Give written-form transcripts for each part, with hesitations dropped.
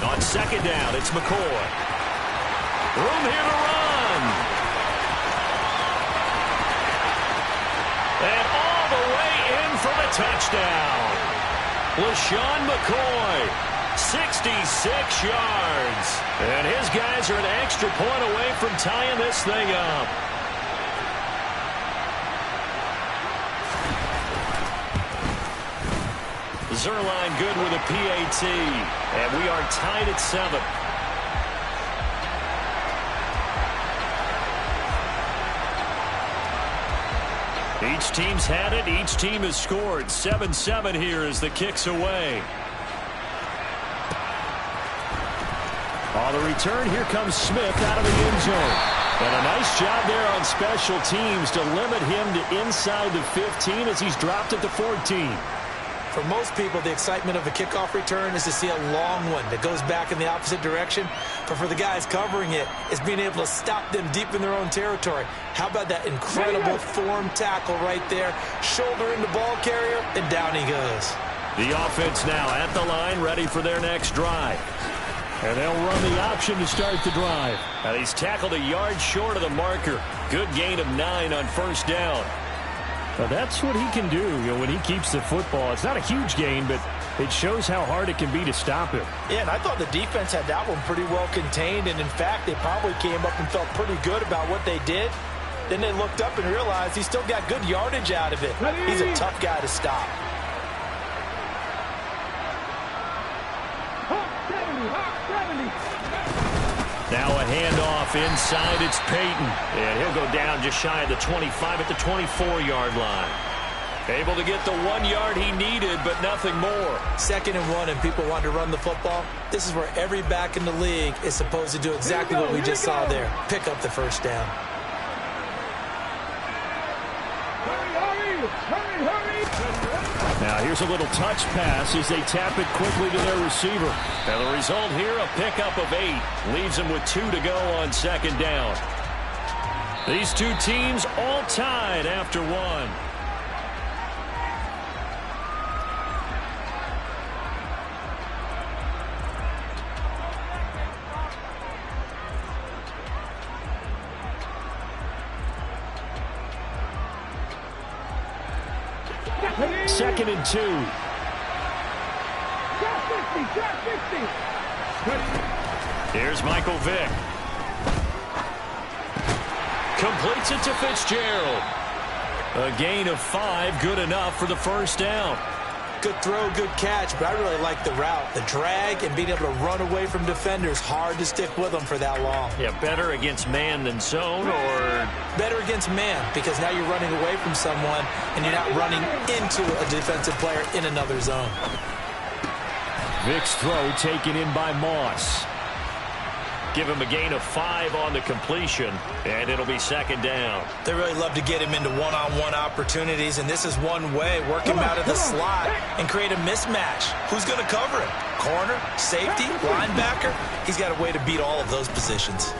On second down, it's McCoy. Room here to run. And all the way in for the touchdown. LaShawn McCoy, 66 yards. And his guys are an extra point away from tying this thing up. Zerline good with a PAT. And we are tied at 7. Each team's had it. Each team has scored. 7-7 here as the kick's away. On the return, here comes Smith out of the end zone. And a nice job there on special teams to limit him to inside the 15 as he's dropped at the 14. For most people, the excitement of a kickoff return is to see a long one that goes back in the opposite direction. But for the guys covering it, it's being able to stop them deep in their own territory. How about that incredible form tackle right there? Shoulder in the ball carrier, and down he goes. The offense now at the line, ready for their next drive. And they'll run the option to start the drive. And he's tackled a yard short of the marker. Good gain of 9 on first down. Well, that's what he can do, when he keeps the football. It's not a huge gain, but it shows how hard it can be to stop him. Yeah, and I thought the defense had that one pretty well contained, and in fact, they probably came up and felt pretty good about what they did. Then they looked up and realized he still got good yardage out of it. He's a tough guy to stop. Now a handoff inside, it's Peyton. And he'll go down just shy of the 25 at the 24-yard line. Able to get the 1 yard he needed, but nothing more. 2nd and 1, and people want to run the football. This is where every back in the league is supposed to do exactly what we just saw there. Pick up the first down. Now here's a little touch pass as they tap it quickly to their receiver. And the result here, a pickup of 8. Leaves them with 2 to go on 2nd down. These two teams all tied after 1. Second and 2. Here's Michael Vick. Completes it to Fitzgerald. A gain of 5, good enough for the first down. Good throw, good catch, but I really like the route. The drag and being able to run away from defenders, hard to stick with them for that long. Yeah, better against man than zone, or? Better against man, because now you're running away from someone and you're not running into a defensive player in another zone. Vick's throw taken in by Moss. Give him a gain of 5 on the completion, and it'll be 2nd down. They really love to get him into one-on-one opportunities, and this is one way. Work him out of the slot and create a mismatch. Who's going to cover him? Corner, safety, linebacker? He's got a way to beat all of those positions.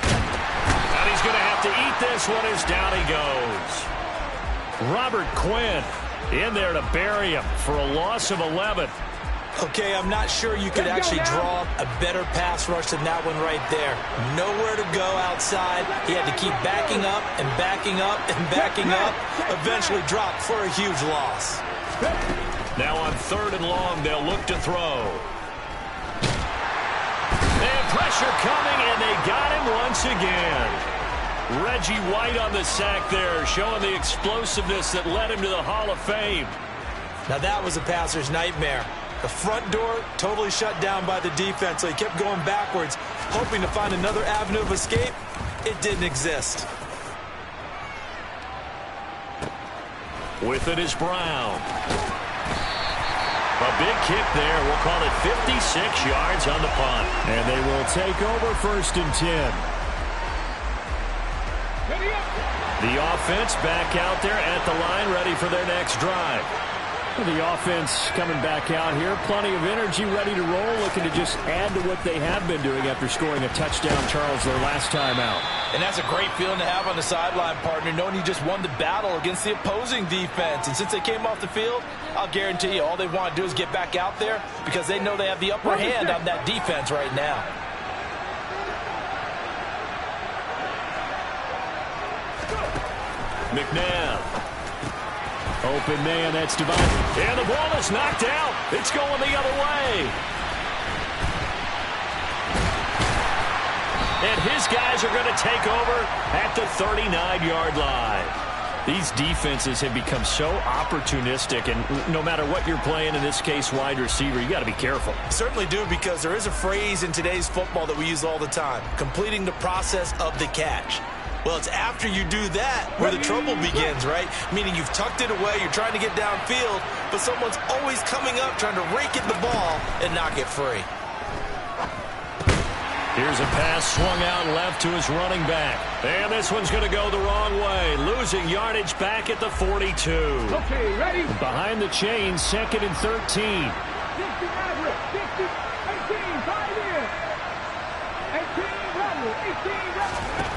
And he's going to have to eat this one as down he goes. Robert Quinn in there to bury him for a loss of 11. Okay, I'm not sure you could actually draw a better pass rush than that one right there. Nowhere to go outside. He had to keep backing up and backing up and backing up. Eventually dropped for a huge loss. Now on 3rd and long, they'll look to throw. And pressure coming, and they got him once again. Reggie White on the sack there, showing the explosiveness that led him to the Hall of Fame. Now that was a passer's nightmare. The front door totally shut down by the defense, so he kept going backwards, hoping to find another avenue of escape. It didn't exist. With it is Brown. A big kick there. We'll call it 56 yards on the punt. And they will take over 1st and 10. The offense back out there at the line, ready for their next drive. The offense coming back out here. Plenty of energy, ready to roll, looking to just add to what they have been doing after scoring a touchdown, Charles, their last time out. And that's a great feeling to have on the sideline, partner, knowing you just won the battle against the opposing defense. And since they came off the field, I'll guarantee you all they want to do is get back out there because they know they have the upper hand on that defense right now. McNabb. Open man, that's divided. And the ball is knocked out. It's going the other way. And his guys are going to take over at the 39-yard line. These defenses have become so opportunistic, and no matter what you're playing, in this case, wide receiver, you got to be careful. Certainly do, because there is a phrase in today's football that we use all the time, completing the process of the catch. Well, it's after you do that where the trouble begins, right? Meaning you've tucked it away, you're trying to get downfield, but someone's always coming up trying to rake in the ball and knock it free. Here's a pass swung out left to his running back. And this one's going to go the wrong way, losing yardage back at the 42. Okay, ready? Behind the chain, 2nd and 13. 60 average, 60, 18, 5 in. 18 rebel, 18 rebel.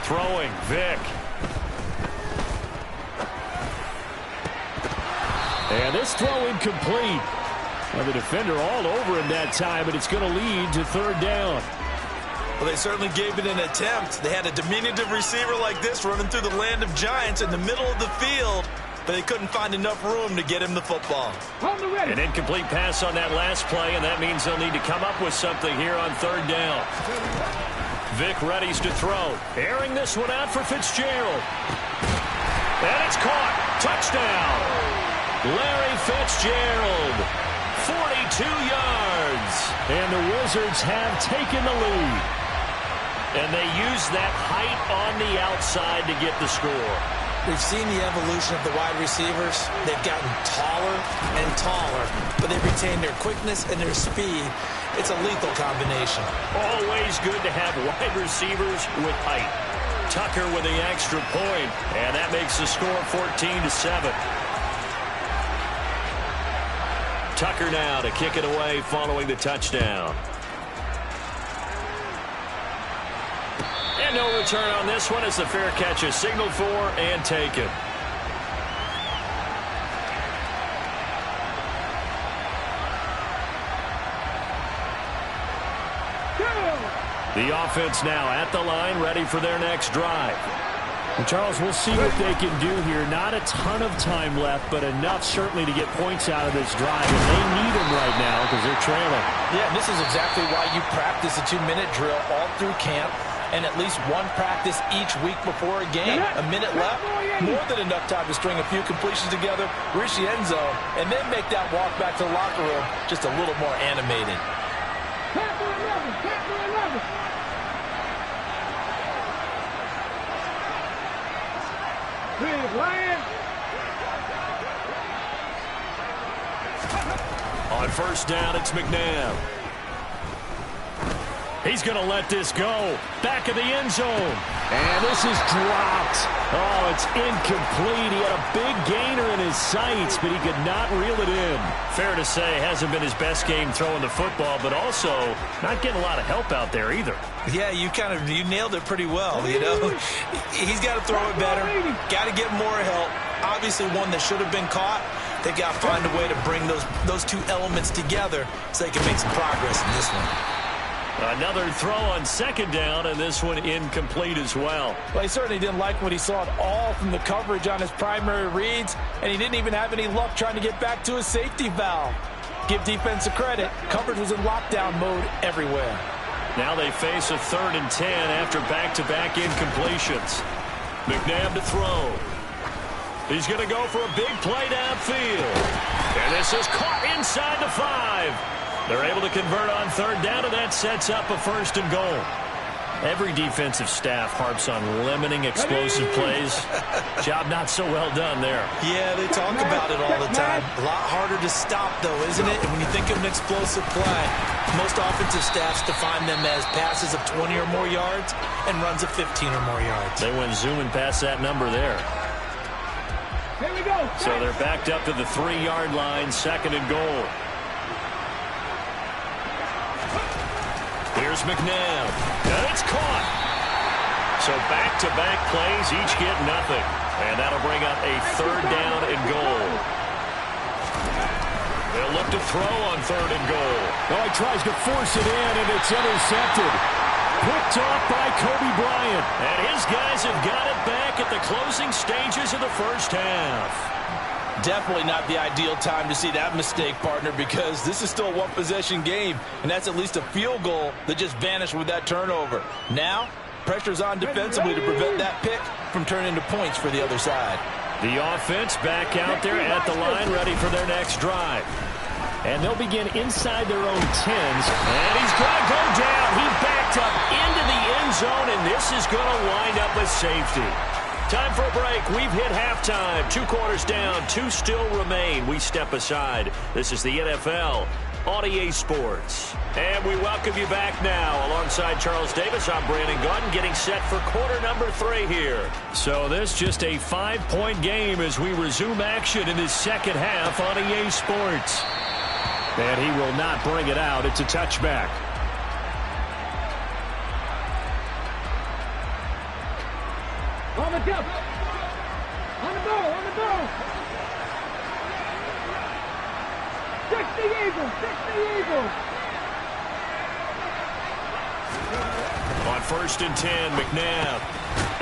Throwing, Vic. And this throw incomplete. Well, the defender all over him that time, but it's going to lead to 3rd down. Well, they certainly gave it an attempt. They had a diminutive receiver like this running through the land of giants in the middle of the field, but they couldn't find enough room to get him the football. An incomplete pass on that last play, and that means they'll need to come up with something here on 3rd down. Vic readies to throw. Airing this one out for Fitzgerald. And it's caught. Touchdown. Larry Fitzgerald. 42 yards. And the Wizards have taken the lead. And they use that height on the outside to get the score. We've seen the evolution of the wide receivers. They've gotten taller and taller, but they've retained their quickness and their speed. It's a lethal combination. Always good to have wide receivers with height. Tucker with the extra point, and that makes the score 14-7. Tucker now to kick it away following the touchdown. And no return on this one as the fair catch is signaled for and taken. The offense now at the line, ready for their next drive. And Charles, we'll see what they can do here. Not a ton of time left, but enough certainly to get points out of this drive. And they need them right now because they're trailing. Yeah, and this is exactly why you practice a 2-minute drill all through camp and at least one practice each week before a game. A minute left, more than enough time to string a few completions together, reach the end zone, and then make that walk back to the locker room just a little more animated. On 1st down, it's McNabb. He's going to let this go. Back of the end zone. And this is dropped. Oh, it's incomplete. He had a big gainer in his sights, but he could not reel it in. Fair to say, hasn't been his best game throwing the football, but also not getting a lot of help out there either. Yeah, you nailed it pretty well, you know. He's got to throw it better. Got to get more help. Obviously one that should have been caught. They got to find a way to bring those two elements together so they can make some progress in this one. Another throw on 2nd down, and this one incomplete as well. Well, he certainly didn't like what he saw at all from the coverage on his primary reads, and he didn't even have any luck trying to get back to his safety valve. Give defense a credit. Coverage was in lockdown mode everywhere. Now they face a 3rd and 10 after back-to-back incompletions. McNabb to throw. He's going to go for a big play downfield. And this is caught inside the 5. They're able to convert on 3rd down, and that sets up a 1st and goal. Every defensive staff harps on limiting explosive plays. Job not so well done there. Yeah, they talk about it all the time. A lot harder to stop, though, isn't it? And when you think of an explosive play, most offensive staffs define them as passes of 20 or more yards and runs of 15 or more yards. They went zooming past that number there. Here we go. So they're backed up to the 3-yard line, 2nd and goal. Here's McNabb. And it's caught. So back-to-back plays, each get nothing. And that'll bring up a 3rd down and goal. They'll look to throw on 3rd and goal. Oh, he tries to force it in, and it's intercepted. Picked off by Kobe Bryant. And his guys have got it back at the closing stages of the first half. Definitely not the ideal time to see that mistake, partner, because this is still a one-possession game, and that's at least a field goal that just vanished with that turnover. Now, pressure's on defensively to prevent that pick from turning into points for the other side. The offense back out there at the line, ready for their next drive. And they'll begin inside their own 10s. And he's going to go down. He backed up into the end zone, and this is going to wind up a safety. Time for a break. We've hit halftime. 2 quarters down. 2 still remain. We step aside. This is the NFL on EA Sports. And we welcome you back now. Alongside Charles Davis, I'm Brandon Gaudin, getting set for quarter number 3 here. So this just a 5-point game as we resume action in this second half on EA Sports. And he will not bring it out. It's a touchback. On the jump. On the ball. On the ball. 60 Eagles. 60 Eagles. On 1st and 10, McNabb.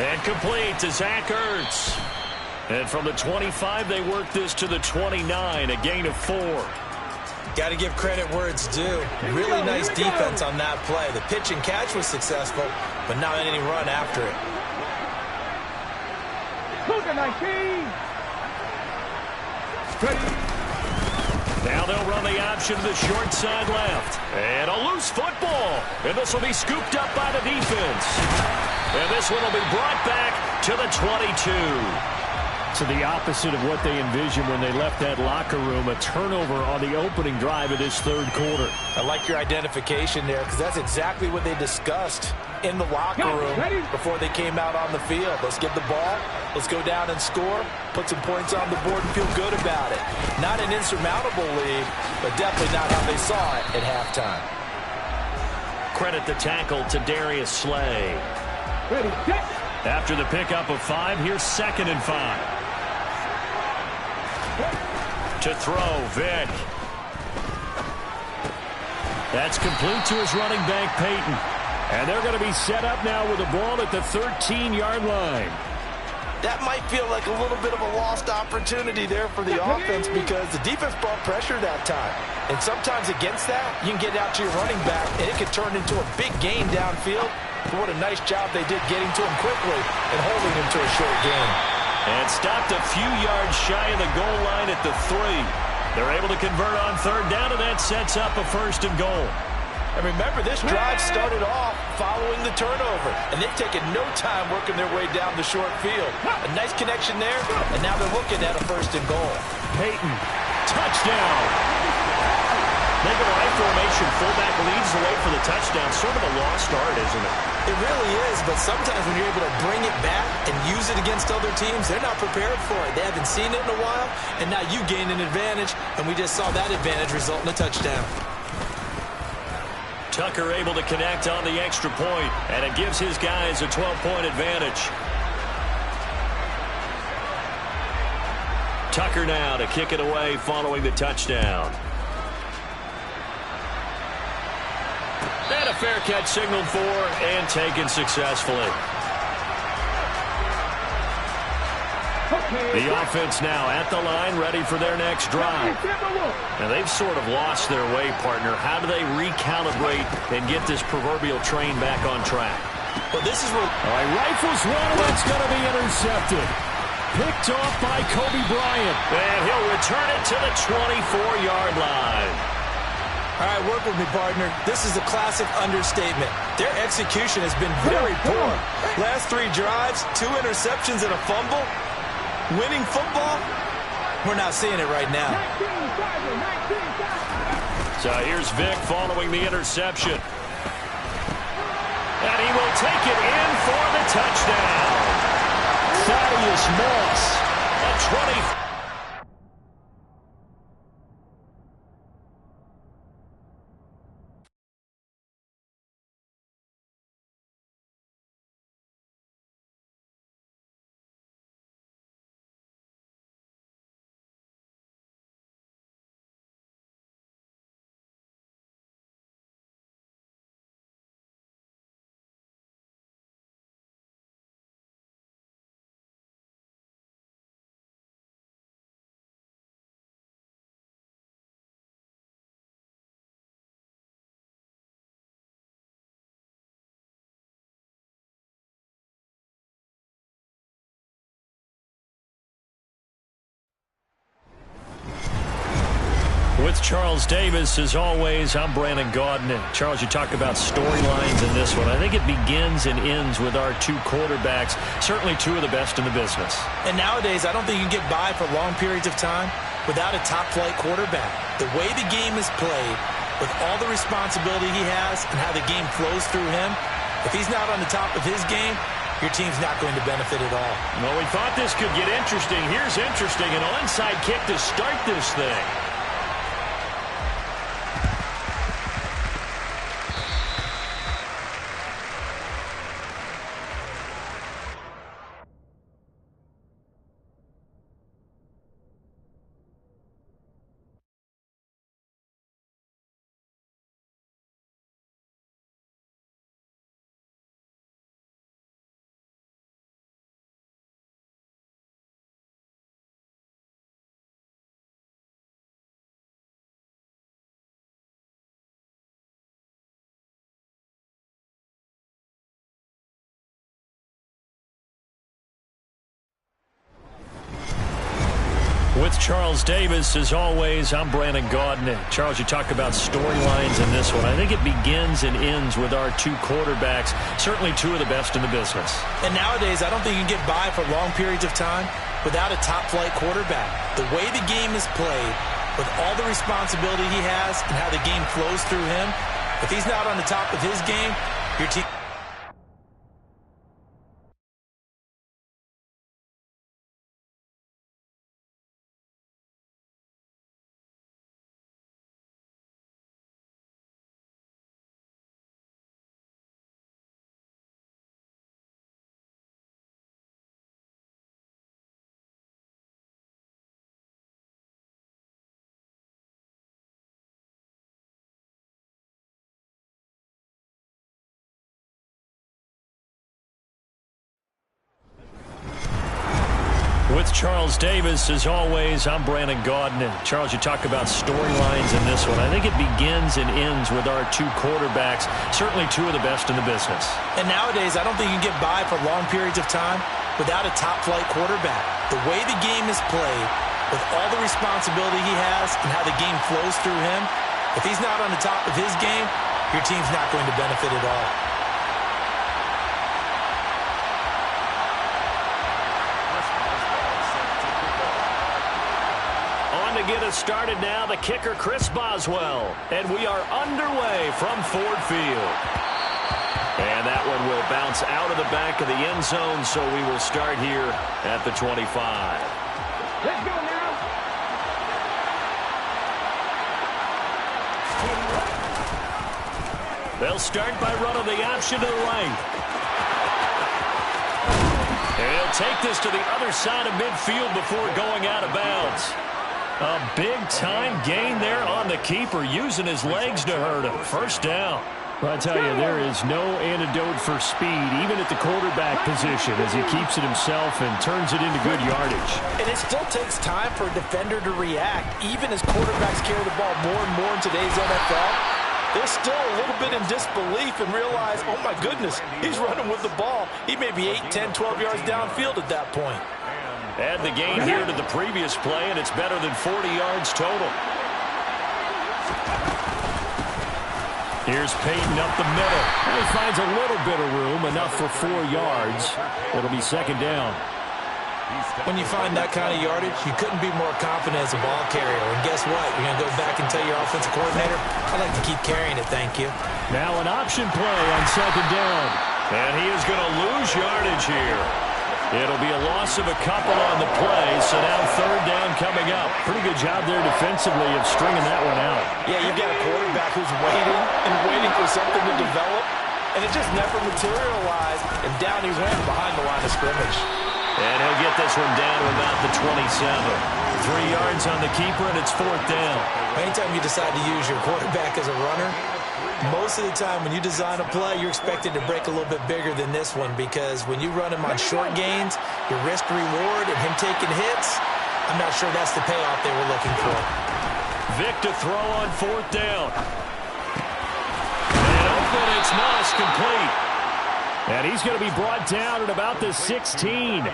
And complete to Zach Ertz. And from the 25, they work this to the 29, a gain of 4. Got to give credit where it's due. Really nice defense on that play. The pitch and catch was successful, but not any run after it. Cougar 19. Ready. Now they'll run the option to the short side left. And a loose football. And this will be scooped up by the defense. And this one will be brought back to the 22. To the opposite of what they envisioned when they left that locker room, a turnover on the opening drive of this 3rd quarter. I like your identification there because that's exactly what they discussed in the locker room before they came out on the field. Let's get the ball. Let's go down and score. Put some points on the board and feel good about it. Not an insurmountable lead, but definitely not how they saw it at halftime. Credit the tackle to Darius Slay. Ready. Set. After the pickup of 5, here's 2nd and 5. To throw, Vick. That's complete to his running back, Peyton. And they're going to be set up now with the ball at the 13-yard line. That might feel like a little bit of a lost opportunity there for the offense because the defense brought pressure that time. And sometimes against that, you can get out to your running back, and it can turn into a big gain downfield. But what a nice job they did getting to him quickly and holding him to a short gain. And stopped a few yards shy of the goal line at the 3. They're able to convert on 3rd down, and that sets up a 1st and goal. And remember, this drive started off following the turnover, and they've taken no time working their way down the short field. A nice connection there, and now they're looking at a 1st and goal. Peyton, touchdown. They go I formation, fullback leads the way for the touchdown. Sort of a lost art, isn't it? It really is, but sometimes when you're able to bring it back and use it against other teams, they're not prepared for it. They haven't seen it in a while, and now you gain an advantage, and we just saw that advantage result in a touchdown. Tucker able to connect on the extra point, and it gives his guys a 12-point advantage. Tucker now to kick it away following the touchdown. And a fair catch signaled for and taken successfully. The offense now at the line, ready for their next drive. Now they've sort of lost their way, partner. How do they recalibrate and get this proverbial train back on track? Well, this is where... All right, rifles one, and it's going to be intercepted. Picked off by Kobe Bryant. And he'll return it to the 24-yard line. All right, work with me, partner. This is a classic understatement. Their execution has been very poor. Last 3 drives, 2 interceptions and a fumble. Winning football, we're not seeing it right now. So here's Vick following the interception. And he will take it in for the touchdown. Thaddeus Moss. A 20. With Charles Davis, as always, I'm Brandon Gaudin. And Charles, you talk about storylines in this one. I think it begins and ends with our two quarterbacks, certainly two of the best in the business. And nowadays, I don't think you can get by for long periods of time without a top-flight quarterback. The way the game is played, with all the responsibility he has and how the game flows through him, if he's not on the top of his game, your team's not going to benefit at all. Well, we thought this could get interesting. Here's interesting, an onside kick to start this thing. With Charles Davis, as always, I'm Brandon Gaudin. And Charles, you talk about storylines in this one. I think it begins and ends with our two quarterbacks, certainly two of the best in the business. And nowadays, I don't think you can get by for long periods of time without a top-flight quarterback. The way the game is played, with all the responsibility he has and how the game flows through him, if he's not on the top of his game, your team... With Charles Davis, as always, I'm Brandon Gaudin. And Charles, you talk about storylines in this one. I think it begins and ends with our two quarterbacks, certainly two of the best in the business. And nowadays, I don't think you can get by for long periods of time without a top-flight quarterback. The way the game is played, with all the responsibility he has and how the game flows through him, if he's not on the top of his game, your team's not going to benefit at all. To get us started now, the kicker, Chris Boswell. And we are underway from Ford Field. And that one will bounce out of the back of the end zone, so we will start here at the 25. Let's go now. They'll start by running the option to the right. And he'll take this to the other side of midfield before going out of bounds. A big-time gain there on the keeper, using his legs to hurt him. First down. Well, I tell you, there is no antidote for speed, even at the quarterback position, as he keeps it himself and turns it into good yardage. And it still takes time for a defender to react. Even as quarterbacks carry the ball more and more in today's NFL, they're still a little bit in disbelief and realize, oh, my goodness, he's running with the ball. He may be 8, 10, 12 yards downfield at that point. Add the gain here to the previous play, and it's better than 40 yards total. Here's Peyton up the middle. He finds a little bit of room, enough for 4 yards. It'll be second down. When you find that kind of yardage, you couldn't be more confident as a ball carrier. And guess what? You're going to go back and tell your offensive coordinator, I'd like to keep carrying it, thank you. Now an option play on second down. And he is going to lose yardage here. It'll be a loss of a couple on the play, so now third down coming up. Pretty good job there defensively of stringing that one out. Yeah, you've got a quarterback who's waiting and waiting for something to develop, and it just never materialized, and down he went behind the line of scrimmage. And he'll get this one down to about the 27. 3 yards on the keeper, and it's fourth down. Anytime you decide to use your quarterback as a runner, most of the time when you design a play, you're expected to break a little bit bigger than this one, because when you run him on short gains, your risk-reward and him taking hits, I'm not sure that's the payoff they were looking for. Vic to throw on fourth down. And open, it's Moss, complete. And he's going to be brought down at about the 16.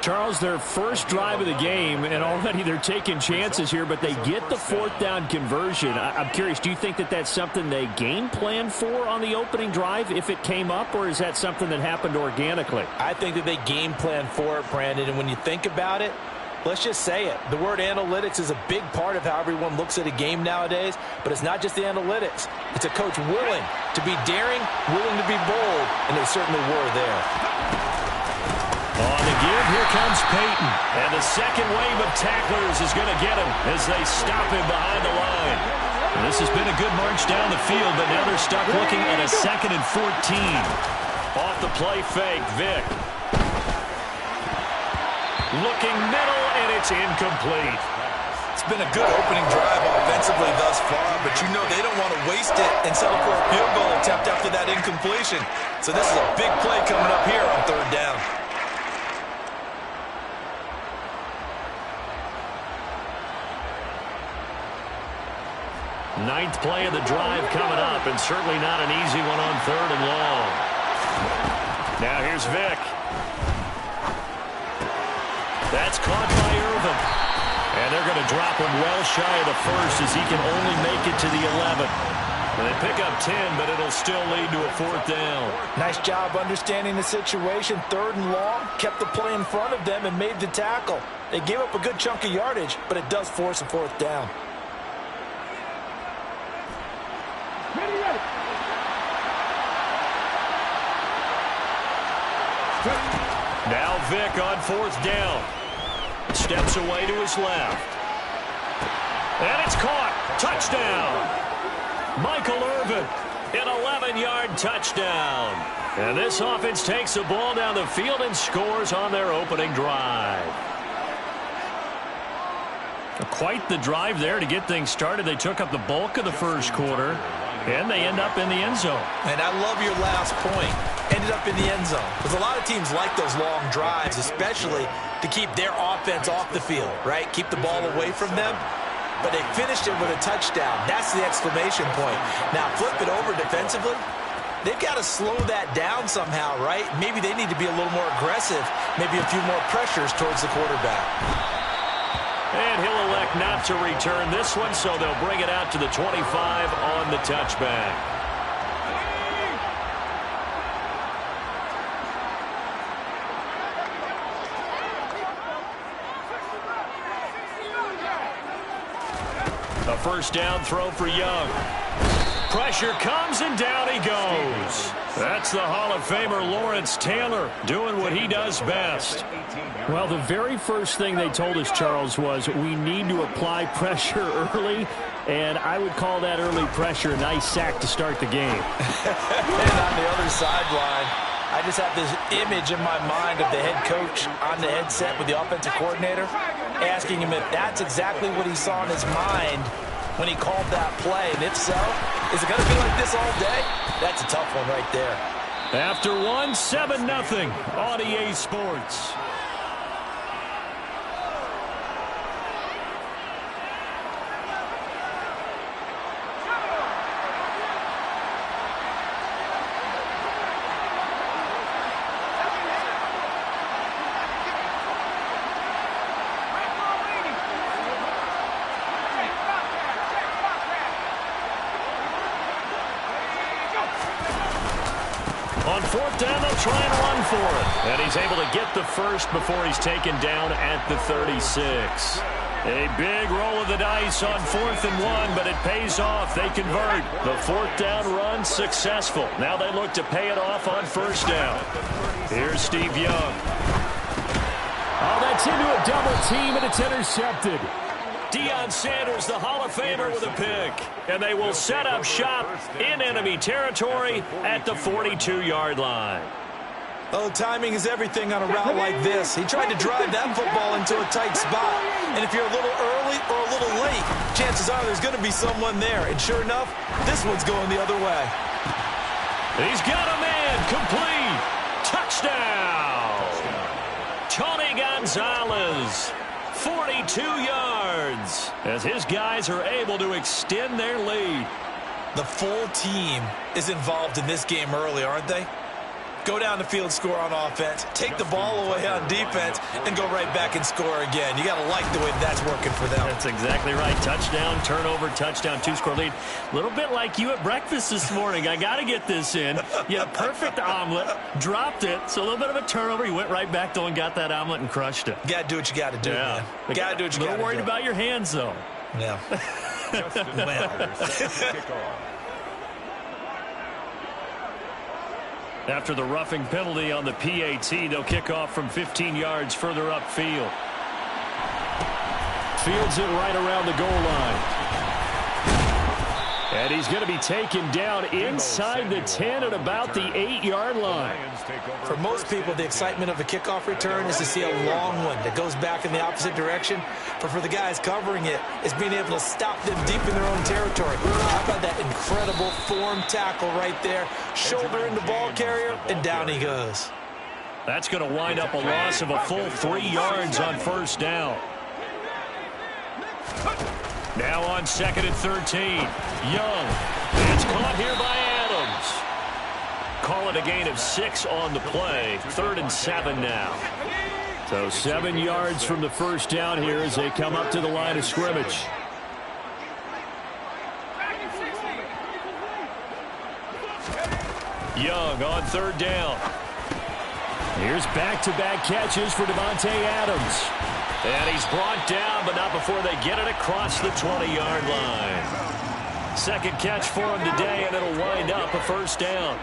Charles, their first drive of the game, and already they're taking chances here, but they get the fourth down conversion. I'm curious, do you think that that's something they game planned for on the opening drive if it came up, or is that something that happened organically? I think that they game planned for it, Brandon, and when you think about it, let's just say it. The word analytics is a big part of how everyone looks at a game nowadays, but it's not just the analytics. It's a coach willing to be daring, willing to be bold, and they certainly were there. On the give, here comes Peyton. And the second wave of tacklers is going to get him as they stop him behind the line. And this has been a good march down the field, but now they're stuck looking at a 2nd and 14. Off the play fake, Vic. Looking middle, and it's incomplete. It's been a good opening drive offensively thus far, but you know they don't want to waste it and settle for a field goal attempt after that incompletion. So this is a big play coming up here on third down. Ninth play of the drive coming up, and certainly not an easy one on third and long. Now here's Vic. That's caught by Irvin. And they're going to drop him well shy of the first as he can only make it to the 11. And they pick up 10, but it'll still lead to a fourth down. Nice job understanding the situation. Third and long, kept the play in front of them and made the tackle. They gave up a good chunk of yardage, but it does force a fourth down. Now Vic on fourth down. Steps away to his left. And it's caught. Touchdown. Michael Irvin, an 11-yard touchdown. And this offense takes the ball down the field and scores on their opening drive. Quite the drive there to get things started. They took up the bulk of the first quarter, and they end up in the end zone. And I love your last point. Ended up in the end zone. Because a lot of teams like those long drives, especially to keep their offense off the field, right? Keep the ball away from them. But they finished it with a touchdown. That's the exclamation point. Now flip it over defensively. They've got to slow that down somehow, right? Maybe they need to be a little more aggressive. Maybe a few more pressures towards the quarterback. And he'll elect not to return this one, so they'll bring it out to the 25 on the touchback. A first down throw for Young. Pressure comes, and down he goes. That's the Hall of Famer Lawrence Taylor doing what he does best. Well, the very first thing they told us, Charles, was we need to apply pressure early, and I would call that early pressure a nice sack to start the game. And on the other sideline, I just have this image in my mind of the head coach on the headset with the offensive coordinator, asking him if that's exactly what he saw in his mind when he called that play. And if so, is it going to be like this all day? That's a tough one right there. After one, 7-0 on EA Sports. On fourth down, they'll try and run for it. And he's able to get the first before he's taken down at the 36. A big roll of the dice on 4th and 1, but it pays off. They convert. The fourth down run successful. Now they look to pay it off on first down. Here's Steve Young. Gets into a double team, and it's intercepted. Deion Sanders, the Hall of Famer, with a pick. And they will set up shop in enemy territory at the 42-yard line. Oh, timing is everything on a route like this. He tried to drive that football into a tight spot. And if you're a little early or a little late, chances are there's going to be someone there. And sure enough, this one's going the other way. He's got a man. Complete. Touchdown. Tony Gonzalez. 42 yards as his guys are able to extend their lead. The full team is involved in this game early, aren't they? Go down the field, score on offense, take the ball away on defense, and go right back and score again. You got to like the way that's working for them. That's exactly right. Touchdown, turnover, touchdown, two-score lead. A little bit like you at breakfast this morning. I got to get this in. You had a perfect omelet, dropped it, so a little bit of a turnover. You went right back, though, and got that omelet and crushed it. You got to do what you got to do, man. You got to do what you got to do. A little worried about your hands, though. Yeah. After the roughing penalty on the PAT, they'll kick off from 15 yards further upfield. Fields it right around the goal line. And he's going to be taken down inside the 10 at about the 8-yard line. For most people, the excitement of a kickoff return is to see a long one that goes back in the opposite direction. But for the guys covering it, it's being able to stop them deep in their own territory. How about that incredible form tackle right there? Shoulder in the ball carrier, and down he goes. That's going to wind up a loss of a full 3 yards on first down. Now on 2nd and 13. Young. It's caught here by Adams. Call it a gain of 6 on the play. 3rd and 7 now. So 7 yards from the first down here as they come up to the line of scrimmage. Young on 3rd down. Here's back-to-back catches for Davante Adams. And he's brought down, but not before they get it across the 20-yard line. Second catch for him today, and it'll wind up a first down.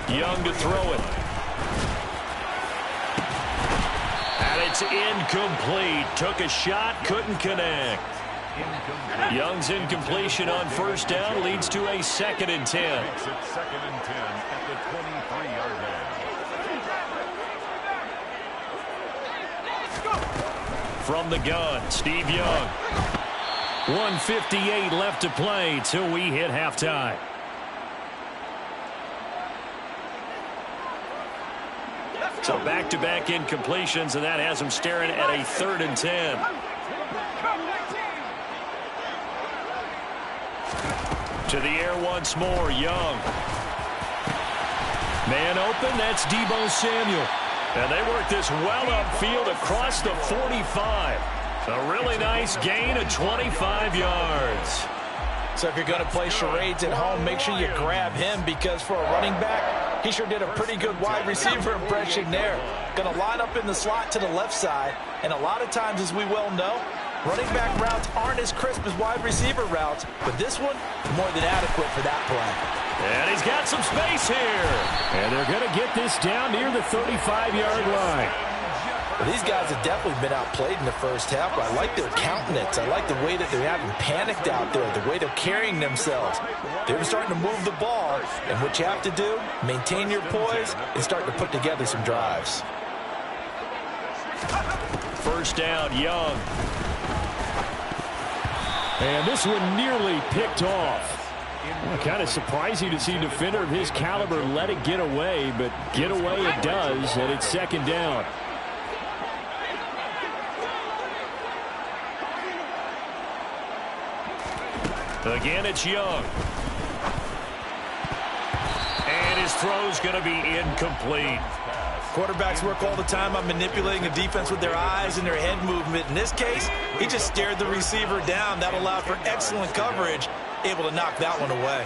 Young to throw it. And it's incomplete. Took a shot, couldn't connect. Young's incompletion on first down leads to a 2nd and 10. Second and 10 at the 23-yard line. From the gun, Steve Young. 1:58 left to play till we hit halftime. So back-to-back incompletions, and that has him staring at a 3rd and 10. To the air once more, Young. Man open, that's Deebo Samuel. And they work this well upfield across the 45. A really nice gain of 25 yards. So if you're going to play charades at home, make sure you grab him, because for a running back, he sure did a pretty good wide receiver impression there. Going to line up in the slot to the left side. And a lot of times, as we well know, running back routes aren't as crisp as wide receiver routes, but this one, more than adequate for that play. And he's got some space here. And they're going to get this down near the 35-yard line. Well, these guys have definitely been outplayed in the first half, but I like their countenance. I like the way that they're having panicked out there, the way they're carrying themselves. They're starting to move the ball, and what you have to do, maintain your poise and start to put together some drives. First down, Young. And this one nearly picked off. Kind of surprising to see a defender of his caliber let it get away, but get away it does, and it's 2nd down. Again, it's Young. And his throw's going to be incomplete. Quarterbacks work all the time on manipulating a defense with their eyes and their head movement. In this case, he just stared the receiver down. That allowed for excellent coverage, able to knock that one away.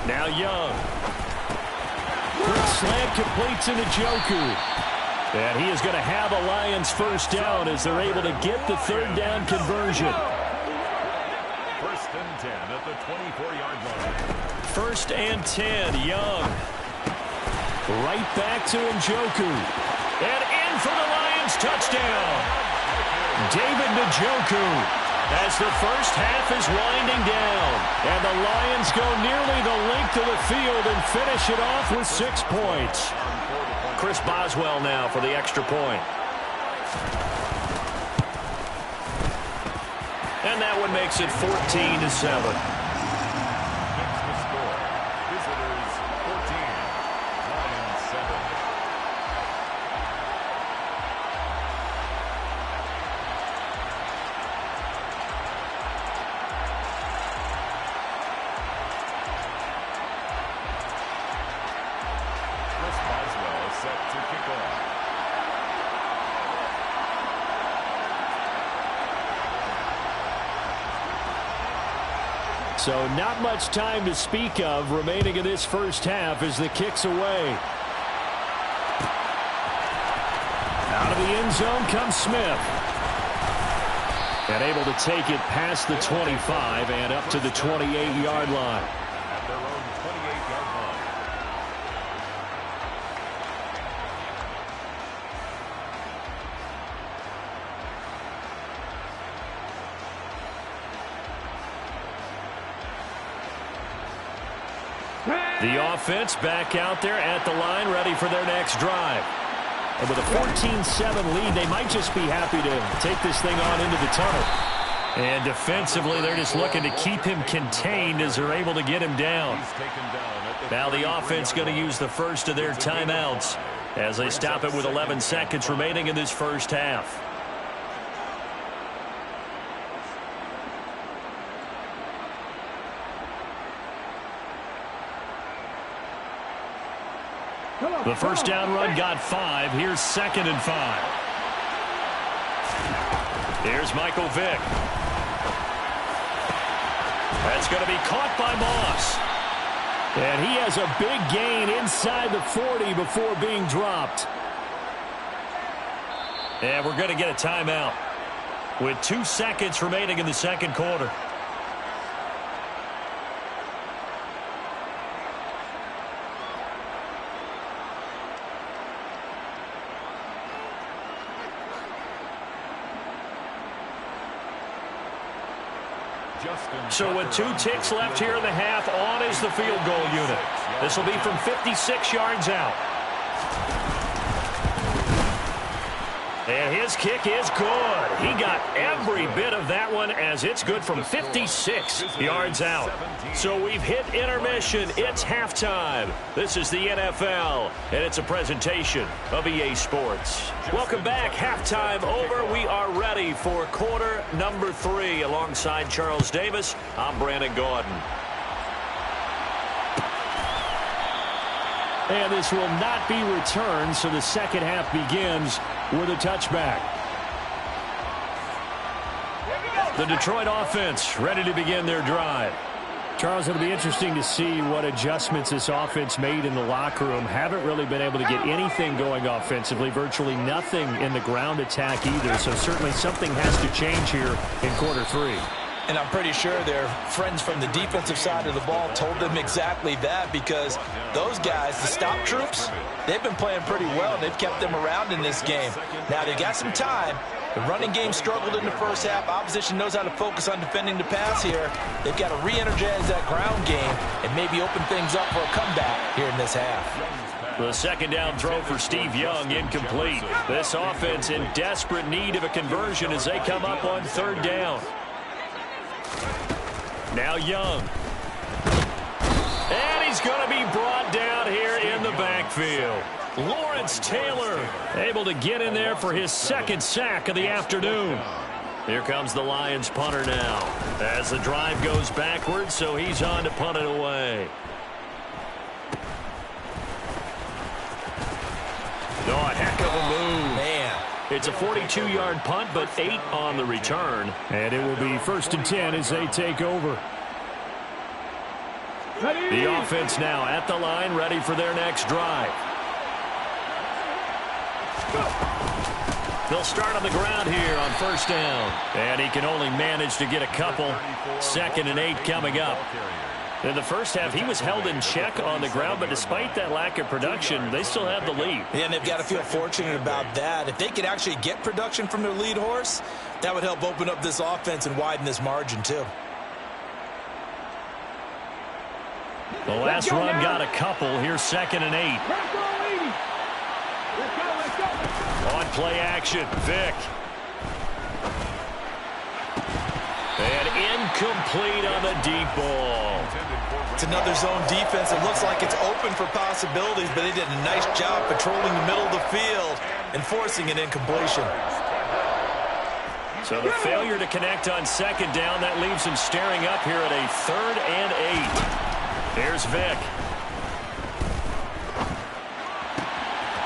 Now Young. Quick slant completes into Joku. And he is going to have a Lions first down as they're able to get the 3rd down conversion. 1st and 10 at the 24-yard line. 1st and 10. Young. Right back to Njoku. And in for the Lions touchdown. David Njoku as the first half is winding down. And the Lions go nearly the length of the field and finish it off with 6 points. Chris Boswell now for the extra point. And that one makes it 14-7. So not much time to speak of remaining in this first half as the kick's away. Out of the end zone comes Smith. And able to take it past the 25 and up to the 28-yard line. At their own 28-yard line. The offense back out there at the line, ready for their next drive. And with a 14-7 lead, they might just be happy to take this thing on into the tunnel. And defensively, they're just looking to keep him contained as they're able to get him down. Now the offense going to use the first of their timeouts as they stop it with 11 seconds remaining in this first half. The first down run got 5. Here's 2nd and 5. Here's Michael Vick. That's going to be caught by Moss. And he has a big gain inside the 40 before being dropped. And we're going to get a timeout with 2 seconds remaining in the second quarter. So with 2 ticks left here in the half, on is the field goal unit. This will be from 56 yards out. And his kick is good. He got every bit of that one as it's good from 56 yards out. So we've hit intermission. It's halftime. This is the NFL, and it's a presentation of EA Sports. Welcome back. Halftime over. We are ready for quarter number 3. Alongside Charles Davis, I'm Brandon Gordon. And this will not be returned, so the second half begins with a touchback. The Detroit offense ready to begin their drive. Charles, it'll be interesting to see what adjustments this offense made in the locker room. Haven't really been able to get anything going offensively, virtually nothing in the ground attack either, so certainly something has to change here in quarter 3. And I'm pretty sure their friends from the defensive side of the ball told them exactly that, because those guys, the stop troops, they've been playing pretty well. They've kept them around in this game. Now, they got some time. The running game struggled in the first half. Opposition knows how to focus on defending the pass here. They've got to re-energize that ground game and maybe open things up for a comeback here in this half. The second down throw for Steve Young, incomplete. This offense in desperate need of a conversion as they come up on 3rd down. Now Young. And he's going to be brought down here in the backfield. Lawrence Taylor able to get in there for his 2nd sack of the afternoon. Here comes the Lions punter now as the drive goes backwards, so he's on to punt it away. Oh, a heck of a move. Man. It's a 42-yard punt, but 8 on the return. And it will be 1st and 10 as they take over. The offense now at the line, ready for their next drive. They'll start on the ground here on 1st down. And he can only manage to get a couple. 2nd and 8 coming up. In the first half, he was held in check on the ground, but despite that lack of production, they still have the lead. Yeah, and they've got to feel fortunate about that. If they could actually get production from their lead horse, that would help open up this offense and widen this margin, too. The last run got a couple. Here's 2nd and 8. On play action, Vick. And incomplete on the deep ball. It's another zone defense. It looks like it's open for possibilities, but they did a nice job patrolling the middle of the field and forcing an incompletion. So the failure to connect on 2nd down, that leaves him staring up here at a 3rd and 8. Here's Vick.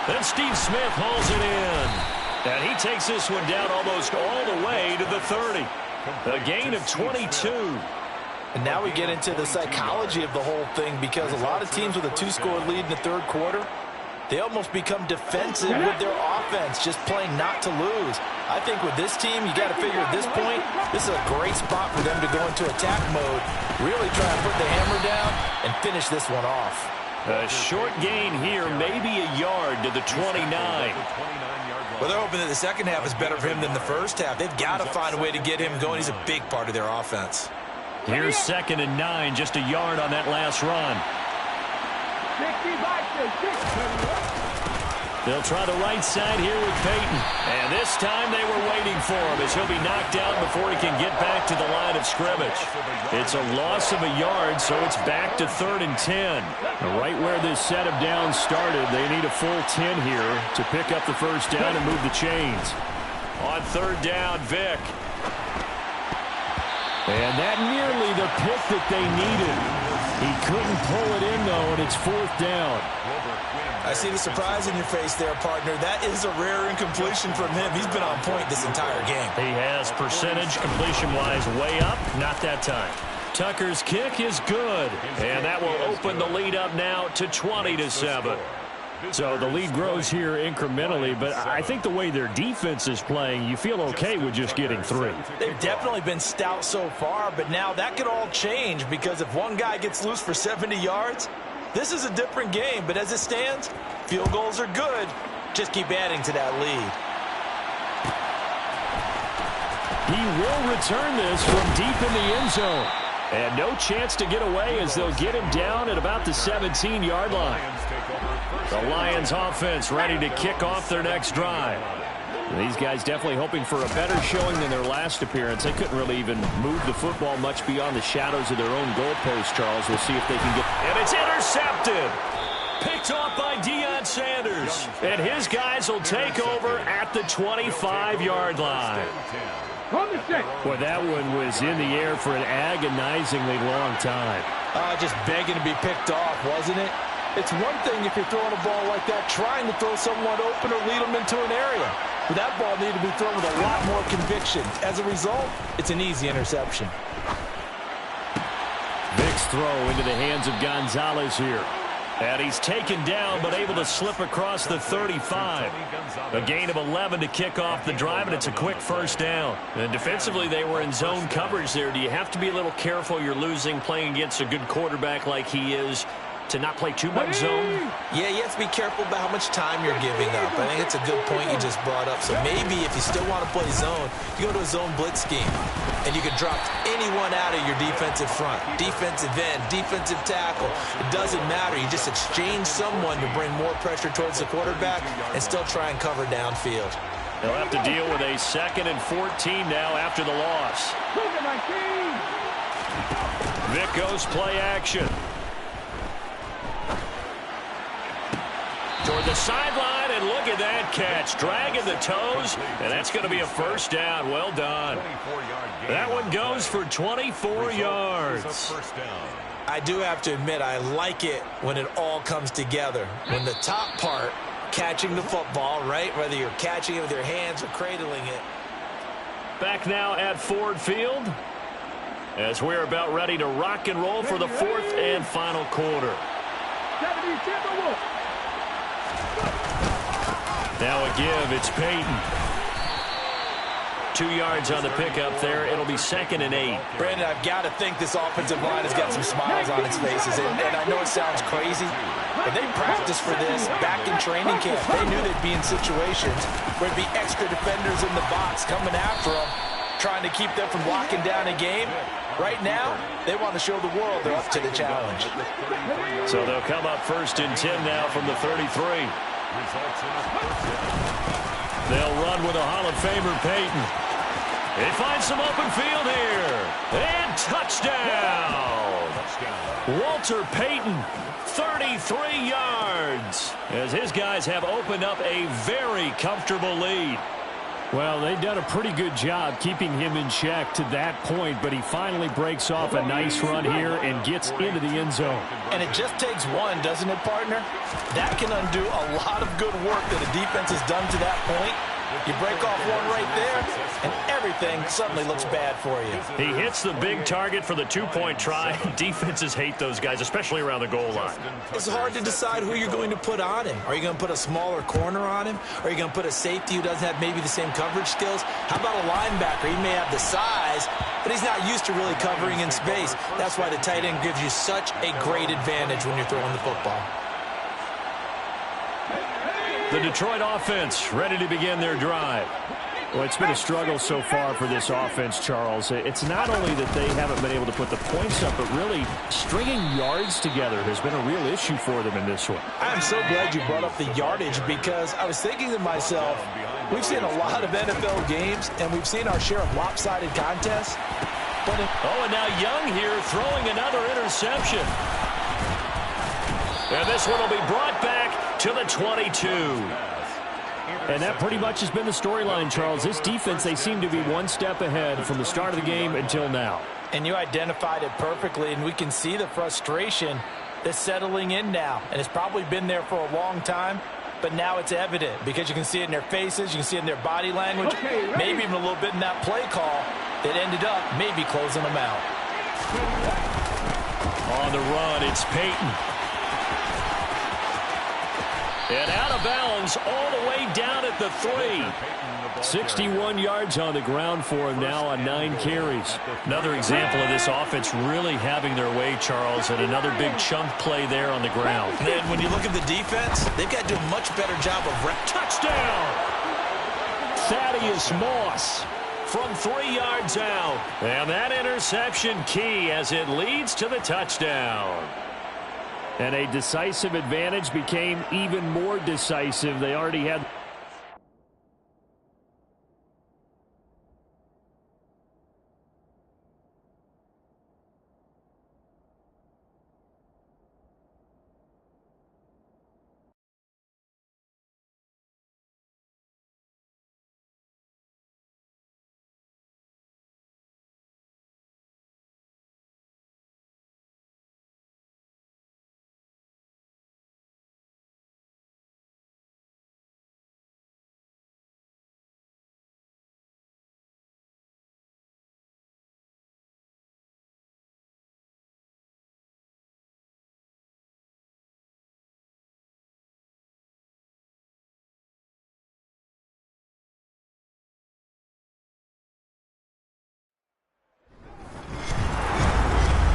Then Steve Smith hauls it in. And he takes this one down almost all the way to the 30. A gain of 22. And now we get into the psychology of the whole thing, because a lot of teams with a 2-score lead in the 3rd quarter, they almost become defensive with their offense, just playing not to lose. I think with this team, you got to figure at this point, this is a great spot for them to go into attack mode, really try and put the hammer down and finish this one off. A short gain here, maybe a yard to the 29. Well, they're hoping that the second half is better for him than the first half. They've got to find a way to get him going. He's a big part of their offense. Here's 2nd and 9, just a yard on that last run. They'll try the right side here with Peyton. And this time they were waiting for him, as he'll be knocked out before he can get back to the line of scrimmage. It's a loss of a yard, so it's back to 3rd and 10. Right where this set of downs started, they need a full 10 here to pick up the first down and move the chains. On 3rd down, Vick. And that nearly the pick that they needed. He couldn't pull it in, though, and it's 4th down. I see the surprise in your face there, partner. That is a rare incompletion from him. He's been on point this entire game. He has percentage completion-wise way up. Not that time. Tucker's kick is good. And that will open the lead up now to 20-7. So the lead grows here incrementally, but I think the way their defense is playing, you feel okay with just getting 3. They've definitely been stout so far, but now that could all change, because if one guy gets loose for 70 yards, this is a different game. But as it stands, field goals are good. Just keep adding to that lead. He will return this from deep in the end zone. And no chance to get away, as they'll get him down at about the 17-yard line. The Lions offense ready to kick off their next drive. These guys definitely hoping for a better showing than their last appearance. They couldn't really even move the football much beyond the shadows of their own goalpost, Charles. We'll see if they can get... And it's intercepted! Picked off by Deion Sanders. And his guys will take over at the 25-yard line. Boy, that one was in the air for an agonizingly long time. Just begging to be picked off, wasn't it? It's one thing if you're throwing a ball like that, trying to throw someone open or lead them into an area. But that ball needed to be thrown with a lot more conviction. As a result, it's an easy interception. Vick's throw into the hands of Gonzalez here. And he's taken down, but able to slip across the 35. A gain of 11 to kick off the drive, and it's a quick first down. And defensively, they were in zone coverage there. Do you have to be a little careful? You're losing playing against a good quarterback like he is, to not play too much zone? Yeah, you have to be careful about how much time you're giving up. I think it's a good point you just brought up. So maybe if you still want to play zone, you go to a zone blitz scheme, and you can drop anyone out of your defensive front. Defensive end, defensive tackle. It doesn't matter. You just exchange someone to bring more pressure towards the quarterback and still try and cover downfield. They'll have to deal with a 2nd and 14 now after the loss. Vick goes play action. Toward the sideline, and look at that catch. Dragging the toes, and that's going to be a first down. Well done. That one goes for 24 yards. I do have to admit, I like it when it all comes together. When the top part, catching the football, right? Whether you're catching it with your hands or cradling it. Back now at Ford Field, as we're about ready to rock and roll for the 4th and final quarter. Now a give, it's Peyton. 2 yards on the pickup there. It'll be 2nd and 8. Brandon, I've got to think this offensive line has got some smiles on its faces. And I know it sounds crazy, but they practiced for this back in training camp. They knew they'd be in situations where there'd be extra defenders in the box coming after them, trying to keep them from locking down a game. Right now, they want to show the world they're up to the challenge. So they'll come up 1st and 10 now from the 33. They'll run with a Hall of Famer, Peyton. He finds some open field here. And touchdown! Walter Payton, 33 yards, as his guys have opened up a very comfortable lead. Well, they've done a pretty good job keeping him in check to that point, but he finally breaks off a nice run here and gets into the end zone. And it just takes one, doesn't it, partner? That can undo a lot of good work that a defense has done to that point. You break off one right there, and everything suddenly looks bad for you. He hits the big target for the 2-point try. Defenses hate those guys, especially around the goal line. It's hard to decide who you're going to put on him. Are you going to put a smaller corner on him? Are you going to put a safety who doesn't have maybe the same coverage skills? How about a linebacker? He may have the size, but he's not used to really covering in space. That's why the tight end gives you such a great advantage when you're throwing the football. The Detroit offense ready to begin their drive. Well, it's been a struggle so far for this offense, Charles. It's not only that they haven't been able to put the points up, but really stringing yards together has been a real issue for them in this one. I'm so glad you brought up the yardage, because I was thinking to myself, we've seen a lot of NFL games, and we've seen our share of lopsided contests. But and now Young here throwing another interception. And this one will be brought back to the 22. And that pretty much has been the storyline, Charles. This defense, they seem to be one step ahead from the start of the game until now. And you identified it perfectly, and we can see the frustration that's settling in now. And it's probably been there for a long time, but now it's evident because you can see it in their faces, you can see it in their body language, maybe even a little bit in that play call that ended up maybe closing them out. On the run, it's Peyton. And out of bounds all the way down at the 3. 61 yards on the ground for him now on 9 carries. Another example of this offense really having their way, Charles, and another big chunk play there on the ground. And then when you look at the defense, they've got to do a much better job of touchdown! Thaddeus Moss from 3 yards out. And that interception key as it leads to the touchdown. And a decisive advantage became even more decisive. They already had...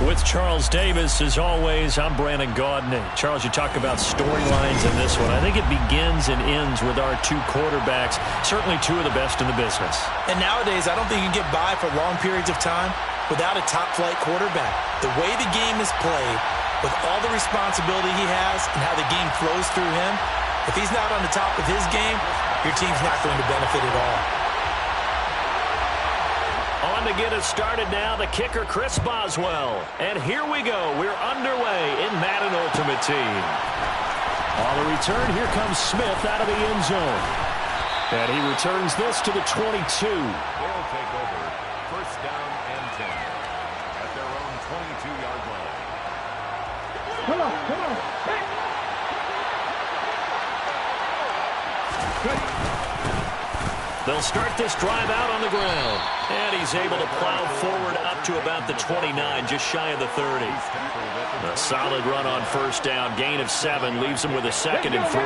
With Charles Davis, as always, I'm Brandon Gaudin. Charles, you talk about storylines in this one. I think it begins and ends with our 2 quarterbacks, certainly 2 of the best in the business. And nowadays, I don't think you can get by for long periods of time without a top-flight quarterback. The way the game is played, with all the responsibility he has and how the game flows through him, if he's not on the top of his game, your team's not going to benefit at all. On to get us started now, the kicker, Chris Boswell. And here we go. We're underway in Madden Ultimate Team. On the return, here comes Smith out of the end zone. And he returns this to the 22. They'll take over. First down and 10 at their own 22-yard line. Come on, come on. They'll start this drive out on the ground. And he's able to plow forward up to about the 29, just shy of the 30. A solid run on first down. Gain of 7 leaves him with a 2nd and 3.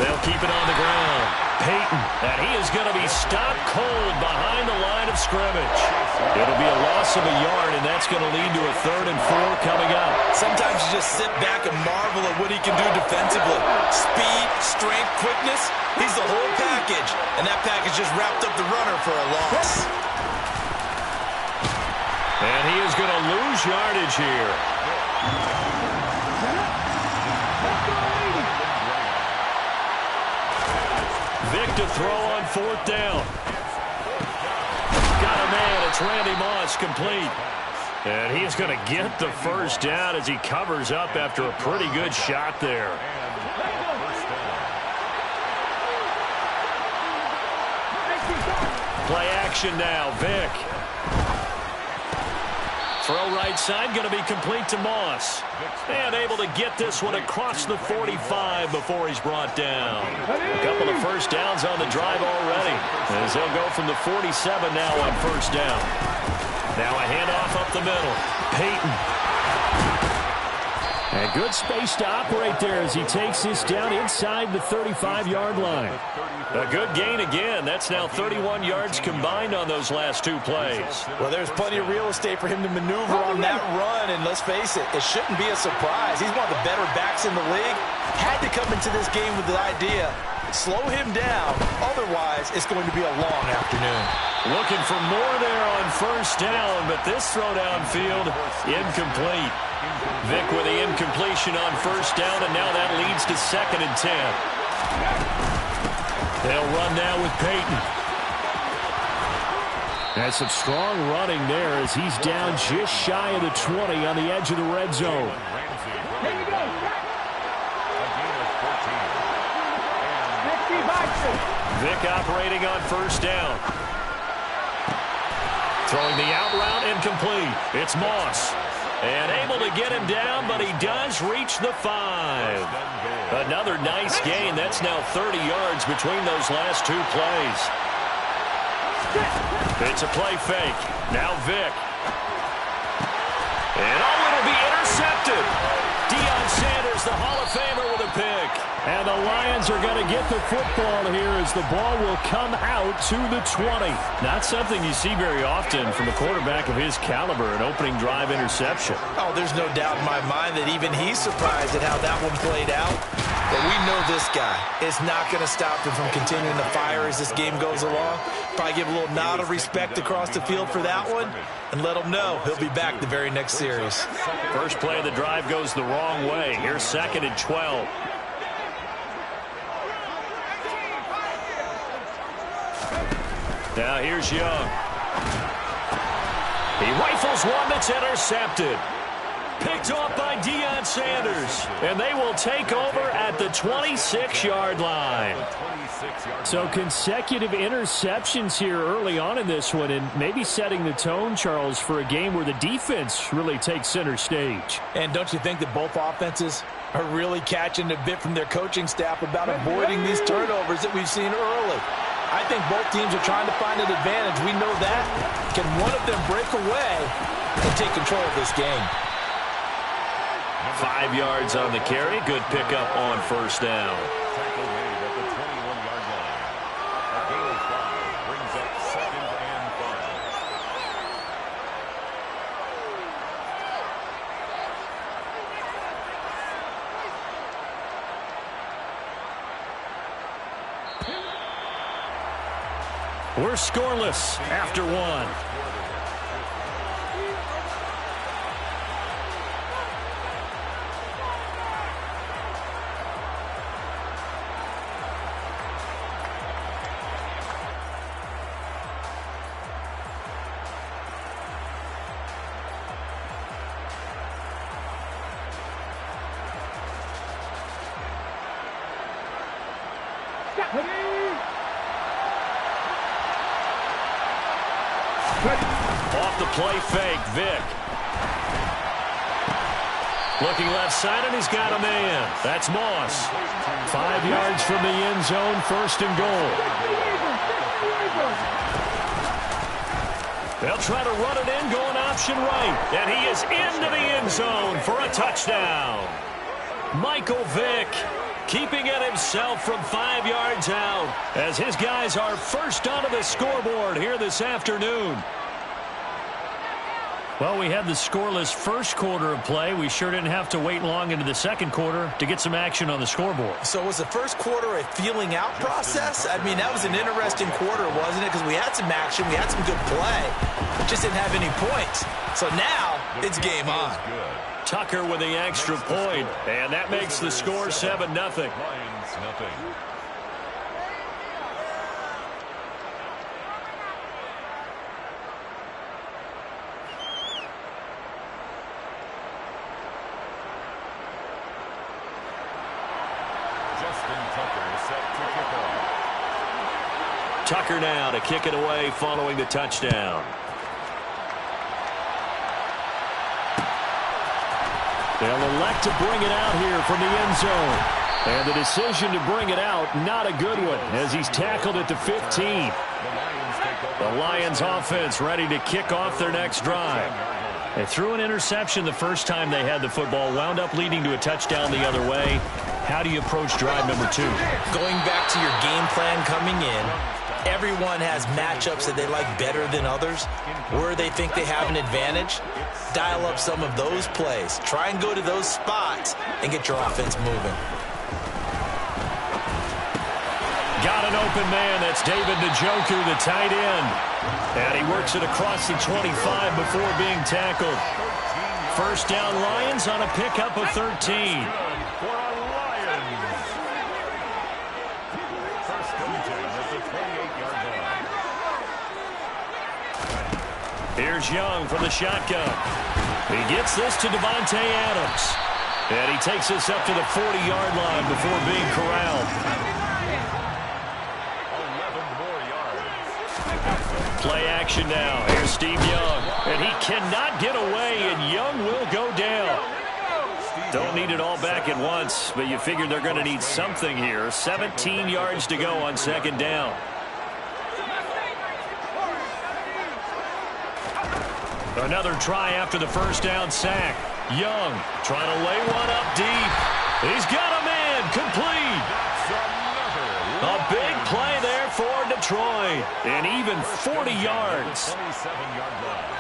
They'll keep it on the ground. Peyton, and he is going to be stopped cold behind the line of scrimmage. It'll be a loss of a yard, and that's going to lead to a 3rd and 4 coming up. Sometimes you just sit back and marvel at what he can do defensively. Speed, strength, quickness, he's the whole package. And that package just wrapped up the runner for a loss. And he is going to lose yardage here. Vic to throw on 4th down. Got a man. It's Randy Moss, complete. And he's going to get the 1st down as he covers up after a pretty good shot there. Play action now. Vic. Throw right side, going to be complete to Moss. And able to get this one across the 45 before he's brought down. A couple of 1st downs on the drive already, as they'll go from the 47 now on 1st down. Now a handoff up the middle. Peyton. And good space to operate there as he takes this down inside the 35-yard line. A good gain again. That's now 31 yards combined on those last 2 plays. Well, there's plenty of real estate for him to maneuver on that run, and let's face it, it shouldn't be a surprise. He's one of the better backs in the league. Had to come into this game with the idea, slow him down, otherwise it's going to be a long afternoon. Looking for more there on 1st down, but this throw downfield, incomplete. Vic with the incompletion on 1st down, and now that leads to 2nd and 10. They'll run now with Peyton. That's some strong running there as he's down just shy of the 20 on the edge of the red zone. Here you go. Vic operating on 1st down. Throwing the out route, incomplete. It's Moss. And able to get him down, but he does reach the 5. Another nice gain. That's now 30 yards between those last 2 plays. It's a play fake. Now Vic. And it'll be intercepted. Deion Sanders, the Hall of Famer, with a pick. And the Lions are going to get the football here as the ball will come out to the 20. Not something you see very often from a quarterback of his caliber, an opening drive interception. Oh, there's no doubt in my mind that even he's surprised at how that one played out. But we know this guy is not going to stop him from continuing to fire as this game goes along. Probably give a little nod of respect across the field for that one and let him know he'll be back the very next series. First play of the drive goes the wrong way. Here's 2nd and 12. Now here's Young. He rifles one that's intercepted. Picked off by Deion Sanders. And they will take over at the 26-yard line. So consecutive interceptions here early on in this one, and maybe setting the tone, Charles, for a game where the defense really takes center stage. And don't you think that both offenses are really catching a bit from their coaching staff about avoiding these turnovers that we've seen early? I think both teams are trying to find an advantage. We know that. Can one of them break away and take control of this game? 5 yards on the carry. Good pickup on 1st down. Tackle made at the 21-yard line. A gain of 5 brings up 2nd and 5. We're scoreless after 1. Off the play fake, Vic. Looking left side, and he's got a man. That's Moss. 5 yards from the end zone, 1st and goal. They'll try to run it in, going option right. And he is into the end zone for a touchdown. Michael Vick keeping it himself from 5 yards out as his guys are first onto the scoreboard here this afternoon. Well, we had the scoreless first quarter of play. We sure didn't have to wait long into the second quarter to get some action on the scoreboard. So was the first quarter a feeling out process? I mean, that was an interesting quarter, wasn't it? Because we had some action, we had some good play, just didn't have any points. So now it's game on. Tucker with the extra point, and that makes the score 7-0. Lions, nothing. Tucker now to kick it away following the touchdown. They'll elect to bring it out here from the end zone. And the decision to bring it out, not a good one, as he's tackled at the 15. The Lions offense ready to kick off their next drive. They threw an interception the first time they had the football, wound up leading to a touchdown the other way. How do you approach drive number 2? Going back to your game plan coming in, everyone has matchups that they like better than others, where they think they have an advantage. Dial up some of those plays. Try and go to those spots and get your offense moving. Got an open man. That's David Njoku, the tight end. And he works it across the 25 before being tackled. First down, Lions on a pickup of 13. Here's Young from the shotgun. He gets this to Devontae Adams. And he takes us up to the 40-yard line before being corralled. 11 more yards. Play action now. Here's Steve Young. And he cannot get away, and Young will go down. Don't need it all back at once, but you figure they're going to need something here. 17 yards to go on second down. Another try after the first down sack. Young trying to lay one up deep. He's got a man complete. A big play there for Detroit. And even 40 yards. 27-yard line.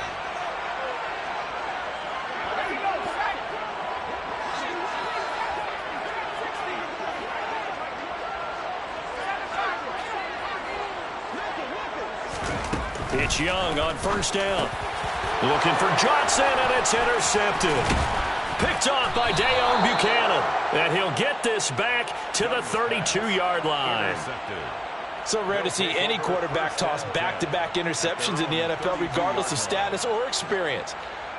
It's Young on first down. Looking for Johnson, and it's intercepted. Picked off by Dayon Buchanan. And he'll get this back to the 32-yard line. So rare to see any quarterback toss back-to-back interceptions in the NFL, regardless of status or experience.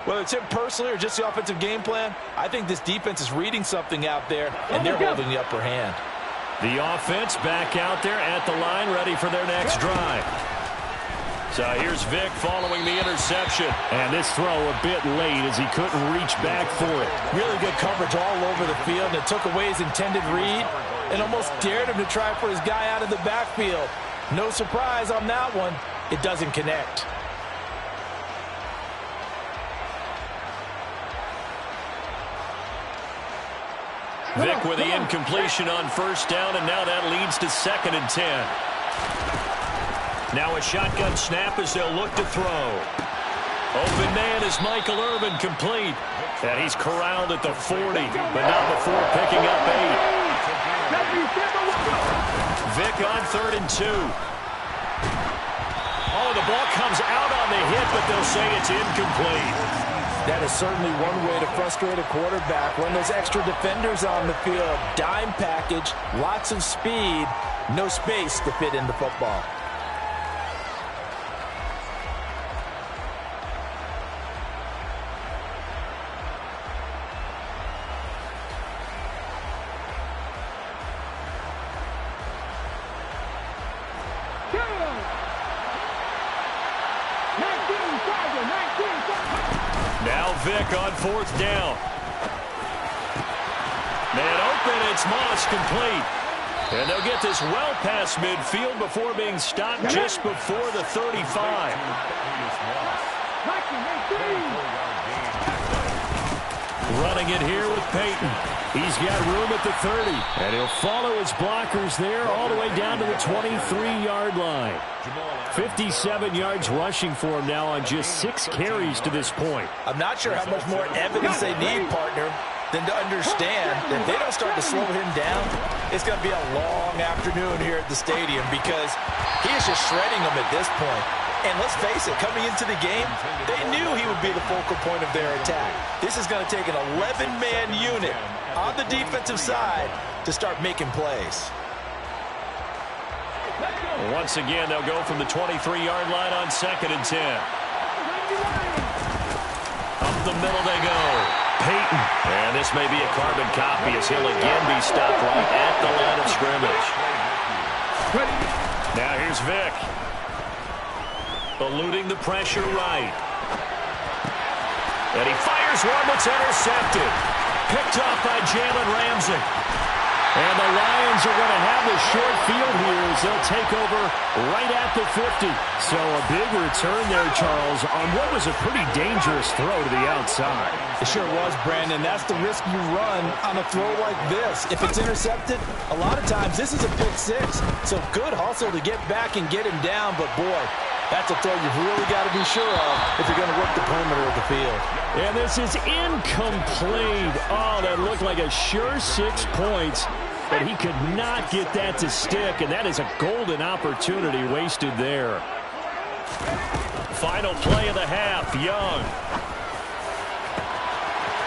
Whether it's him personally or just the offensive game plan, I think this defense is reading something out there, and they're holding the upper hand. The offense back out there at the line, ready for their next drive. So here's Vic following the interception. And this throw a bit late as he couldn't reach back for it. Really good coverage all over the field, and it took away his intended read and almost dared him to try for his guy out of the backfield. No surprise on that one. It doesn't connect. Vic with the incompletion on first down, and now that leads to 2nd and 10. Now a shotgun snap as they'll look to throw. Open man is Michael Irvin, complete. And he's corralled at the 40, but not before picking up 8. Vic on 3rd and 2. Oh, the ball comes out on the hit, but they'll say it's incomplete. That is certainly one way to frustrate a quarterback. Run those extra defenders on the field. Dime package, lots of speed, no space to fit in the football. Now Vic on 4th down. Man open, it's Moss, complete. And they'll get this well past midfield before being stopped just before the 35. Running it here with Peyton. He's got room at the 30. And he'll follow his blockers there all the way down to the 23-yard line. 57 yards rushing for him now on just 6 carries to this point. I'm not sure how much more evidence they need, partner, than to understand that if they don't start to slow him down, it's going to be a long afternoon here at the stadium because he is just shredding them at this point. And let's face it, coming into the game, they knew he would be the focal point of their attack. This is going to take an 11-man unit on the defensive side to start making plays. Once again, they'll go from the 23-yard line on 2nd and 10. Up the middle they go. Peyton. And this may be a carbon copy as he'll again be stopped right at the line of scrimmage. Now here's Vick. Eluding the pressure right. And he fires one that's intercepted. Picked off by Jalen Ramsey. And the Lions are going to have the short field here as they'll take over right at the 50. So a big return there, Charles, on what was a pretty dangerous throw to the outside. It sure was, Brandon. That's the risk you run on a throw like this. If it's intercepted, a lot of times this is a pick six. So good hustle to get back and get him down. But, boy, that's a throw you've really got to be sure of if you're going to work the perimeter of the field. And this is incomplete. Oh, that looked like a sure 6 points. But he could not get that to stick, and that is a golden opportunity wasted there. Final play of the half, Young.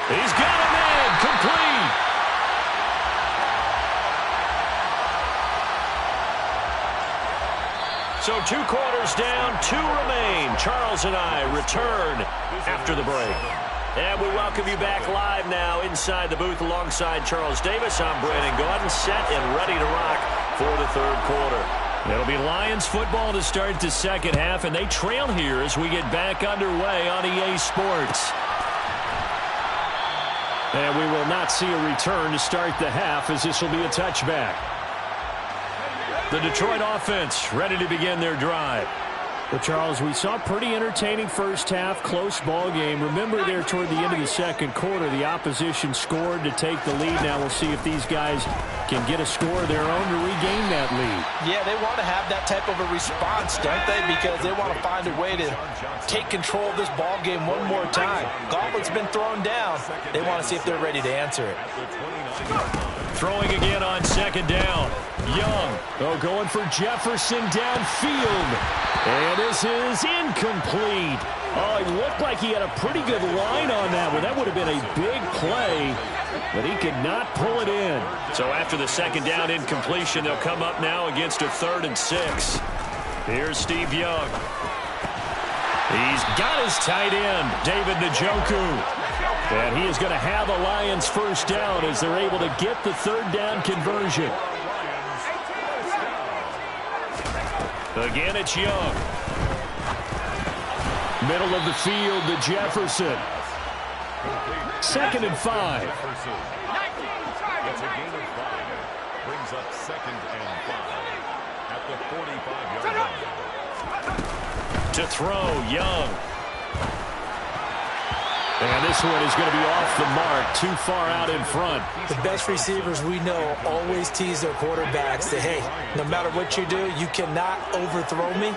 He's got him in, complete. So 2 quarters down, 2 remain. Charles and I return after the break. And we welcome you back live now inside the booth alongside Charles Davis. I'm Brandon Gaudin, set and ready to rock for the 3rd quarter. It'll be Lions football to start the 2nd half, and they trail here as we get back underway on EA Sports. And we will not see a return to start the half as this will be a touchback. The Detroit offense ready to begin their drive. Well, Charles, we saw a pretty entertaining first half, close ball game. Remember there toward the end of the 2nd quarter, the opposition scored to take the lead. Now we'll see if these guys can get a score of their own to regain that lead. Yeah, they want to have that type of a response, don't they? Because they want to find a way to take control of this ball game one more time. Gauntlet's been thrown down. They want to see if they're ready to answer it. Throwing again on 2nd down. Young. Going for Jefferson downfield. And this is incomplete. Oh, it looked like he had a pretty good line on that one. That would have been a big play, but he could not pull it in. So after the 2nd down incompletion, they'll come up now against a 3rd and 6. Here's Steve Young. He's got his tight end, David Njoku. And he is going to have a Lions first down as they're able to get the 3rd down conversion. Again, it's Young. Middle of the field to Jefferson. 2nd and 5. It's a gain of 5. Brings up 2nd and 5 at the 45-yard line. To throw, Young. And this one is going to be off the mark, too far out in front. The best receivers we know always tease their quarterbacks that, hey, no matter what you do, you cannot overthrow me.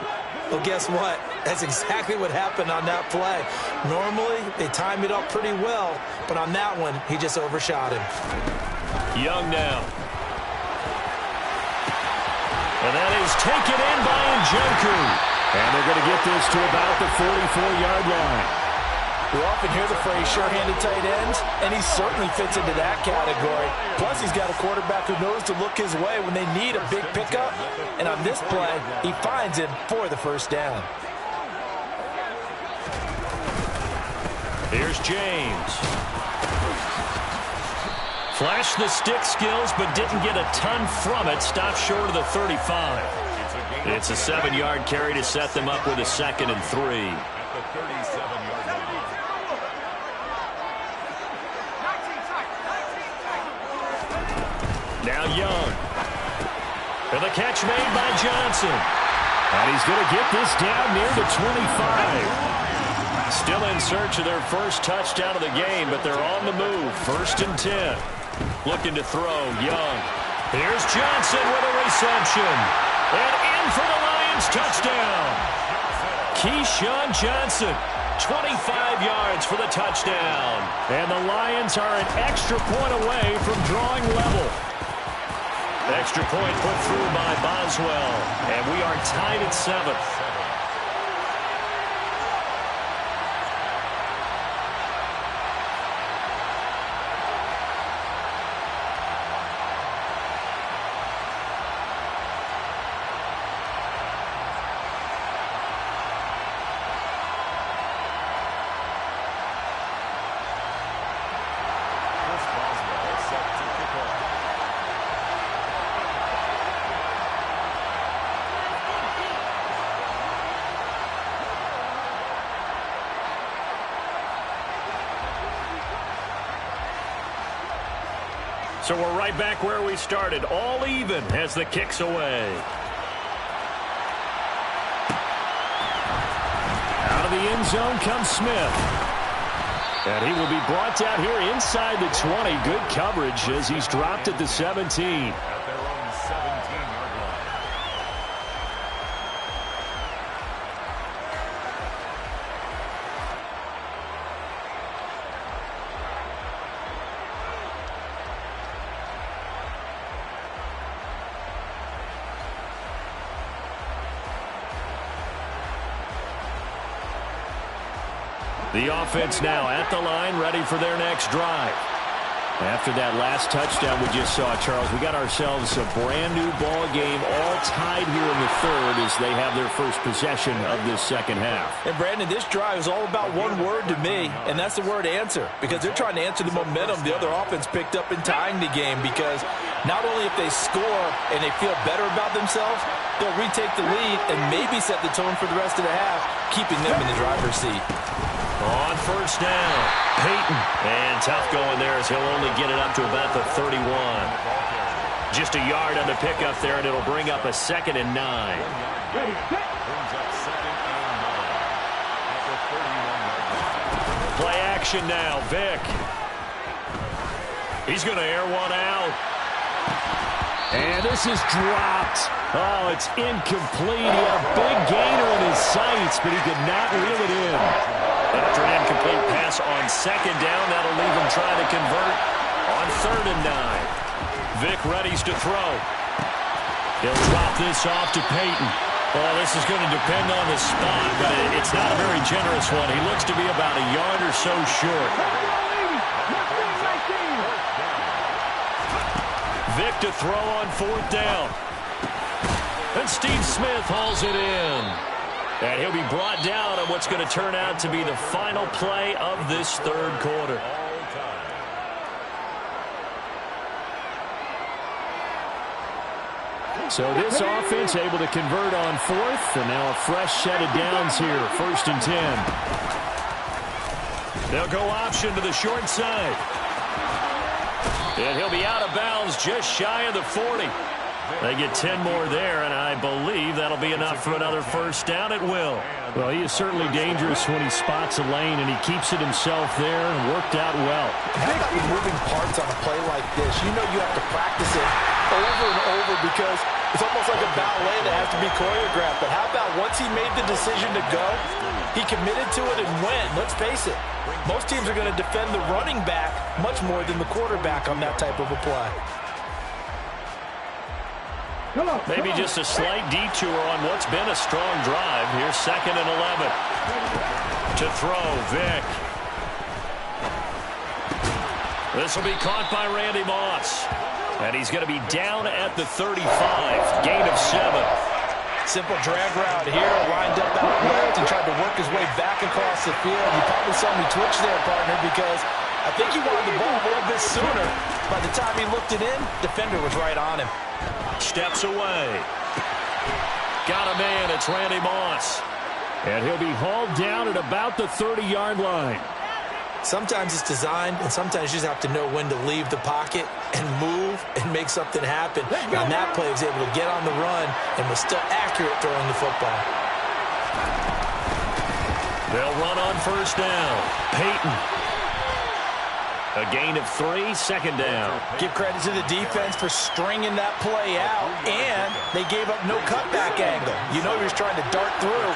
Well, guess what? That's exactly what happened on that play. Normally, they time it up pretty well, but on that one, he just overshot him. Young now. And that is taken in by Njoku. And they're going to get this to about the 44-yard line. We often hear the phrase sure-handed tight ends, and he certainly fits into that category. Plus, he's got a quarterback who knows to look his way when they need a big pickup. And on this play, he finds him for the first down. Here's James. Flashed the stick skills, but didn't get a ton from it. Stopped short of the 35. It's a 7-yard carry to set them up with a 2nd and 3. At the 37-yard line. Now Young. And the catch made by Johnson. And he's going to get this down near the 25. Still in search of their first touchdown of the game, but they're on the move. 1st and 10. Looking to throw, Young. Here's Johnson with a reception. And in for the Lions touchdown. Keyshawn Johnson, 25 yards for the touchdown. And the Lions are an extra point away from drawing level. Extra point put through by Boswell. And we are tied at 7. So we're right back where we started, all even as the kick's away. Out of the end zone comes Smith. And he will be brought down here inside the 20. Good coverage as he's dropped at the 17. At their own 17-yard line. The offense now at the line, ready for their next drive. After that last touchdown we just saw, Charles, we got ourselves a brand-new ball game, all tied here in the third as they have their first possession of this second half. And, Brandon, this drive is all about one word to me, and that's the word answer, because they're trying to answer the momentum the other offense picked up in tying the game, because not only if they score and they feel better about themselves, they'll retake the lead and maybe set the tone for the rest of the half, keeping them in the driver's seat. On first down, Peyton. And tough going there as he'll only get it up to about the 31. Just a yard on the pickup there, and it'll bring up a 2nd and 9. Brings up 2nd and 9. At the 31-yard line. Play action now, Vick. He's going to air one out. And this is dropped. Oh, it's incomplete. He had a big gainer in his sights, but he could not reel it in. After an incomplete pass on 2nd down, that'll leave him trying to convert on 3rd and 9. Vick readies to throw. He'll drop this off to Peyton. Oh, this is going to depend on the spot, but it's not a very generous one. He looks to be about a yard or so short. Vick to throw on 4th down. And Steve Smith hauls it in. And he'll be brought down on what's going to turn out to be the final play of this third quarter. So this offense able to convert on 4th, and now a fresh set of downs here, 1st and 10. They'll go option to the short side. And he'll be out of bounds just shy of the 40. They get 10 more there, and I believe that'll be enough for another first down. It will. Well, he is certainly dangerous when he spots a lane, and he keeps it himself there and worked out well. How about the moving parts on a play like this? You know you have to practice it over and over because it's almost like a ballet that has to be choreographed. But how about once he made the decision to go, he committed to it and went. Let's face it, most teams are going to defend the running back much more than the quarterback on that type of a play. Maybe just a slight detour on what's been a strong drive. Here's 2nd and 11. To throw, Vick. This will be caught by Randy Moss. And he's going to be down at the 35. Gain of 7. Simple drag route here, lined up out left and tried to work his way back across the field. You probably saw me twitch there, partner, because I think he wanted the ball a little bit sooner. By the time he looked it in, defender was right on him. Steps away. Got a man. It's Randy Moss. And he'll be hauled down at about the 30-yard line. Sometimes it's designed, and sometimes you just have to know when to leave the pocket and move and make something happen. On that play, he was able to get on the run and was still accurate throwing the football. They'll run on first down. Peyton. A gain of 3, second down. Give credit to the defense for stringing that play out, and they gave up no cutback angle. You know he was trying to dart through.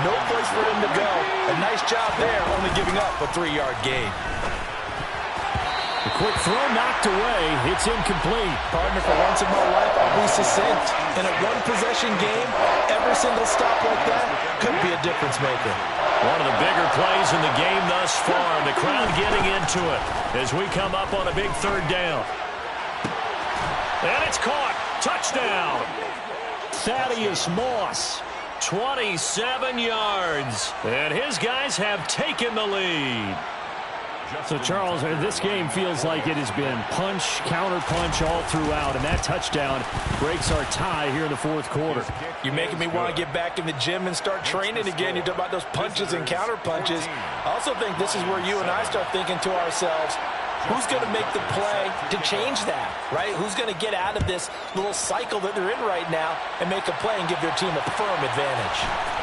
No place for him to go. A nice job there, only giving up a 3-yard gain. A quick throw knocked away. It's incomplete. Partner, for once in my life, I'll be succinct. In a one-possession game, every single stop like that could be a difference maker. One of the bigger plays in the game thus far. The crowd getting into it as we come up on a big third down. And it's caught. Touchdown. Thaddeus Moss, 27 yards. And his guys have taken the lead. So, Charles, this game feels like it has been punch, counter-punch all throughout, and that touchdown breaks our tie here in the fourth quarter. You're making me want to get back in the gym and start training again. You talk about those punches and counter-punches. I also think this is where you and I start thinking to ourselves, who's going to make the play to change that, right? Who's going to get out of this little cycle that they're in right now and make a play and give their team a firm advantage?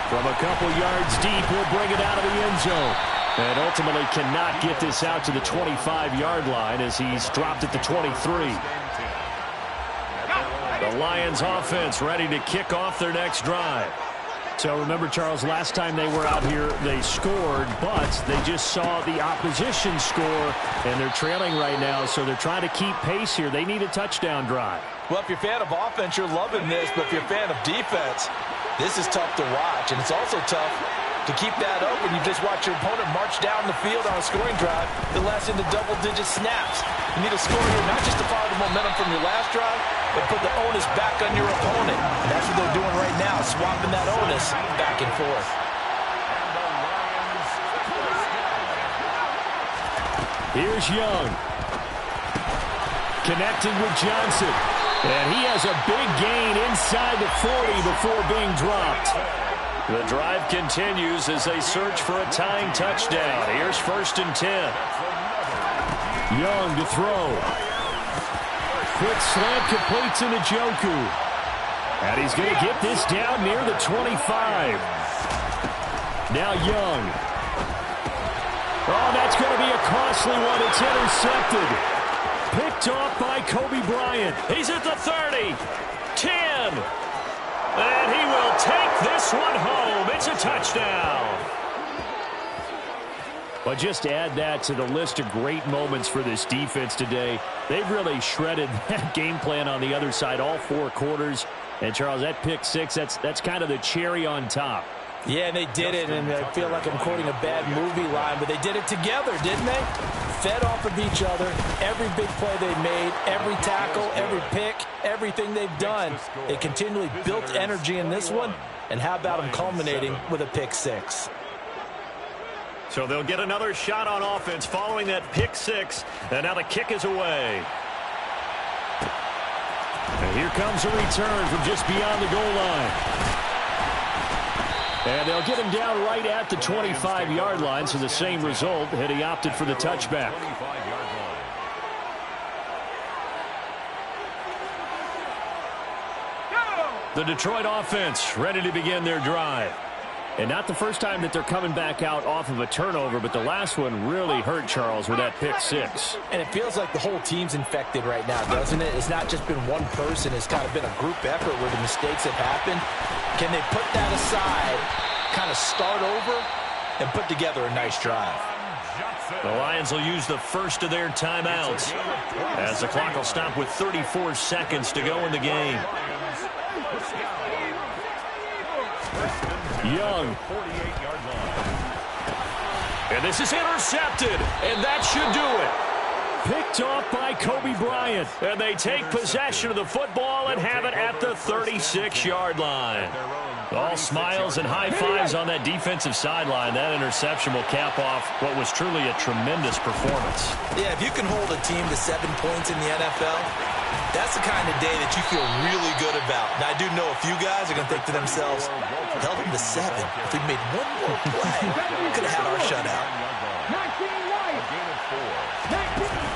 From a couple yards deep, we'll bring it out of the end zone. And ultimately cannot get this out to the 25-yard line as he's dropped at the 23. The Lions offense ready to kick off their next drive. So remember, Charles, last time they were out here, they scored, but they just saw the opposition score, and they're trailing right now, so they're trying to keep pace here. They need a touchdown drive. Well, if you're a fan of offense, you're loving this, but if you're a fan of defense, this is tough to watch, and it's also tough to keep that up when you just watch your opponent march down the field on a scoring drive that lasts into double-digit snaps. You need a score here not just to follow the momentum from your last drive, but put the onus back on your opponent. And that's what they're doing right now, swapping that onus back and forth. Here's Young. Connecting with Johnson. And he has a big gain inside the 40 before being dropped. The drive continues as they search for a tying touchdown. Here's 1st and 10. Young to throw. Quick slant completes into Njoku. And he's going to get this down near the 25. Now Young. Oh, that's going to be a costly one. It's intercepted. Picked off by Kobe Bryant. He's at the 30. 10. And he will take this one home. It's a touchdown. But just to add that to the list of great moments for this defense today, they've really shredded that game plan on the other side all 4 quarters. And, Charles, that pick 6, that's kind of the cherry on top. Yeah, and they did it, and I feel like I'm quoting a bad movie line, but they did it together, didn't they? Fed off of each other, every big play they made, every tackle, every pick, everything they've done. They continually built energy in this one, and how about them culminating with a pick 6? So they'll get another shot on offense following that pick 6, and now the kick is away. And here comes a return from just beyond the goal line. And they'll get him down right at the 25-yard line, so the same result, had he opted for the touchback. The Detroit offense ready to begin their drive. And not the first time that they're coming back out off of a turnover, but the last one really hurt, Charles, with that pick 6. And it feels like the whole team's infected right now, doesn't it? It's not just been one person. It's kind of been a group effort where the mistakes have happened. Can they put that aside, kind of start over, and put together a nice drive? The Lions will use the first of their timeouts as the clock will stop with 34 seconds to go in the game. Young. And this is intercepted, and that should do it. Picked off by Kobe Bryant. And they take possession of the football and have it at the 36-yard line. All smiles and high fives on that defensive sideline. That interception will cap off what was truly a tremendous performance. Yeah, if you can hold a team to 7 points in the NFL, that's the kind of day that you feel really good about. Now, I do know a few guys are going to think to themselves, held them to 7. If we made one more play, we could have had our shutout.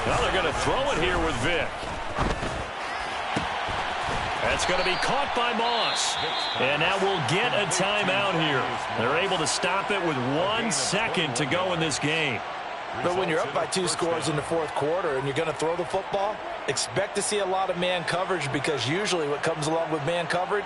Well, they're going to throw it here with Vic. That's going to be caught by Moss. And now we'll get a timeout here. They're able to stop it with 1 second to go in this game. But when you're up by 2 scores in the fourth quarter and you're going to throw the football, expect to see a lot of man coverage, because usually what comes along with man coverage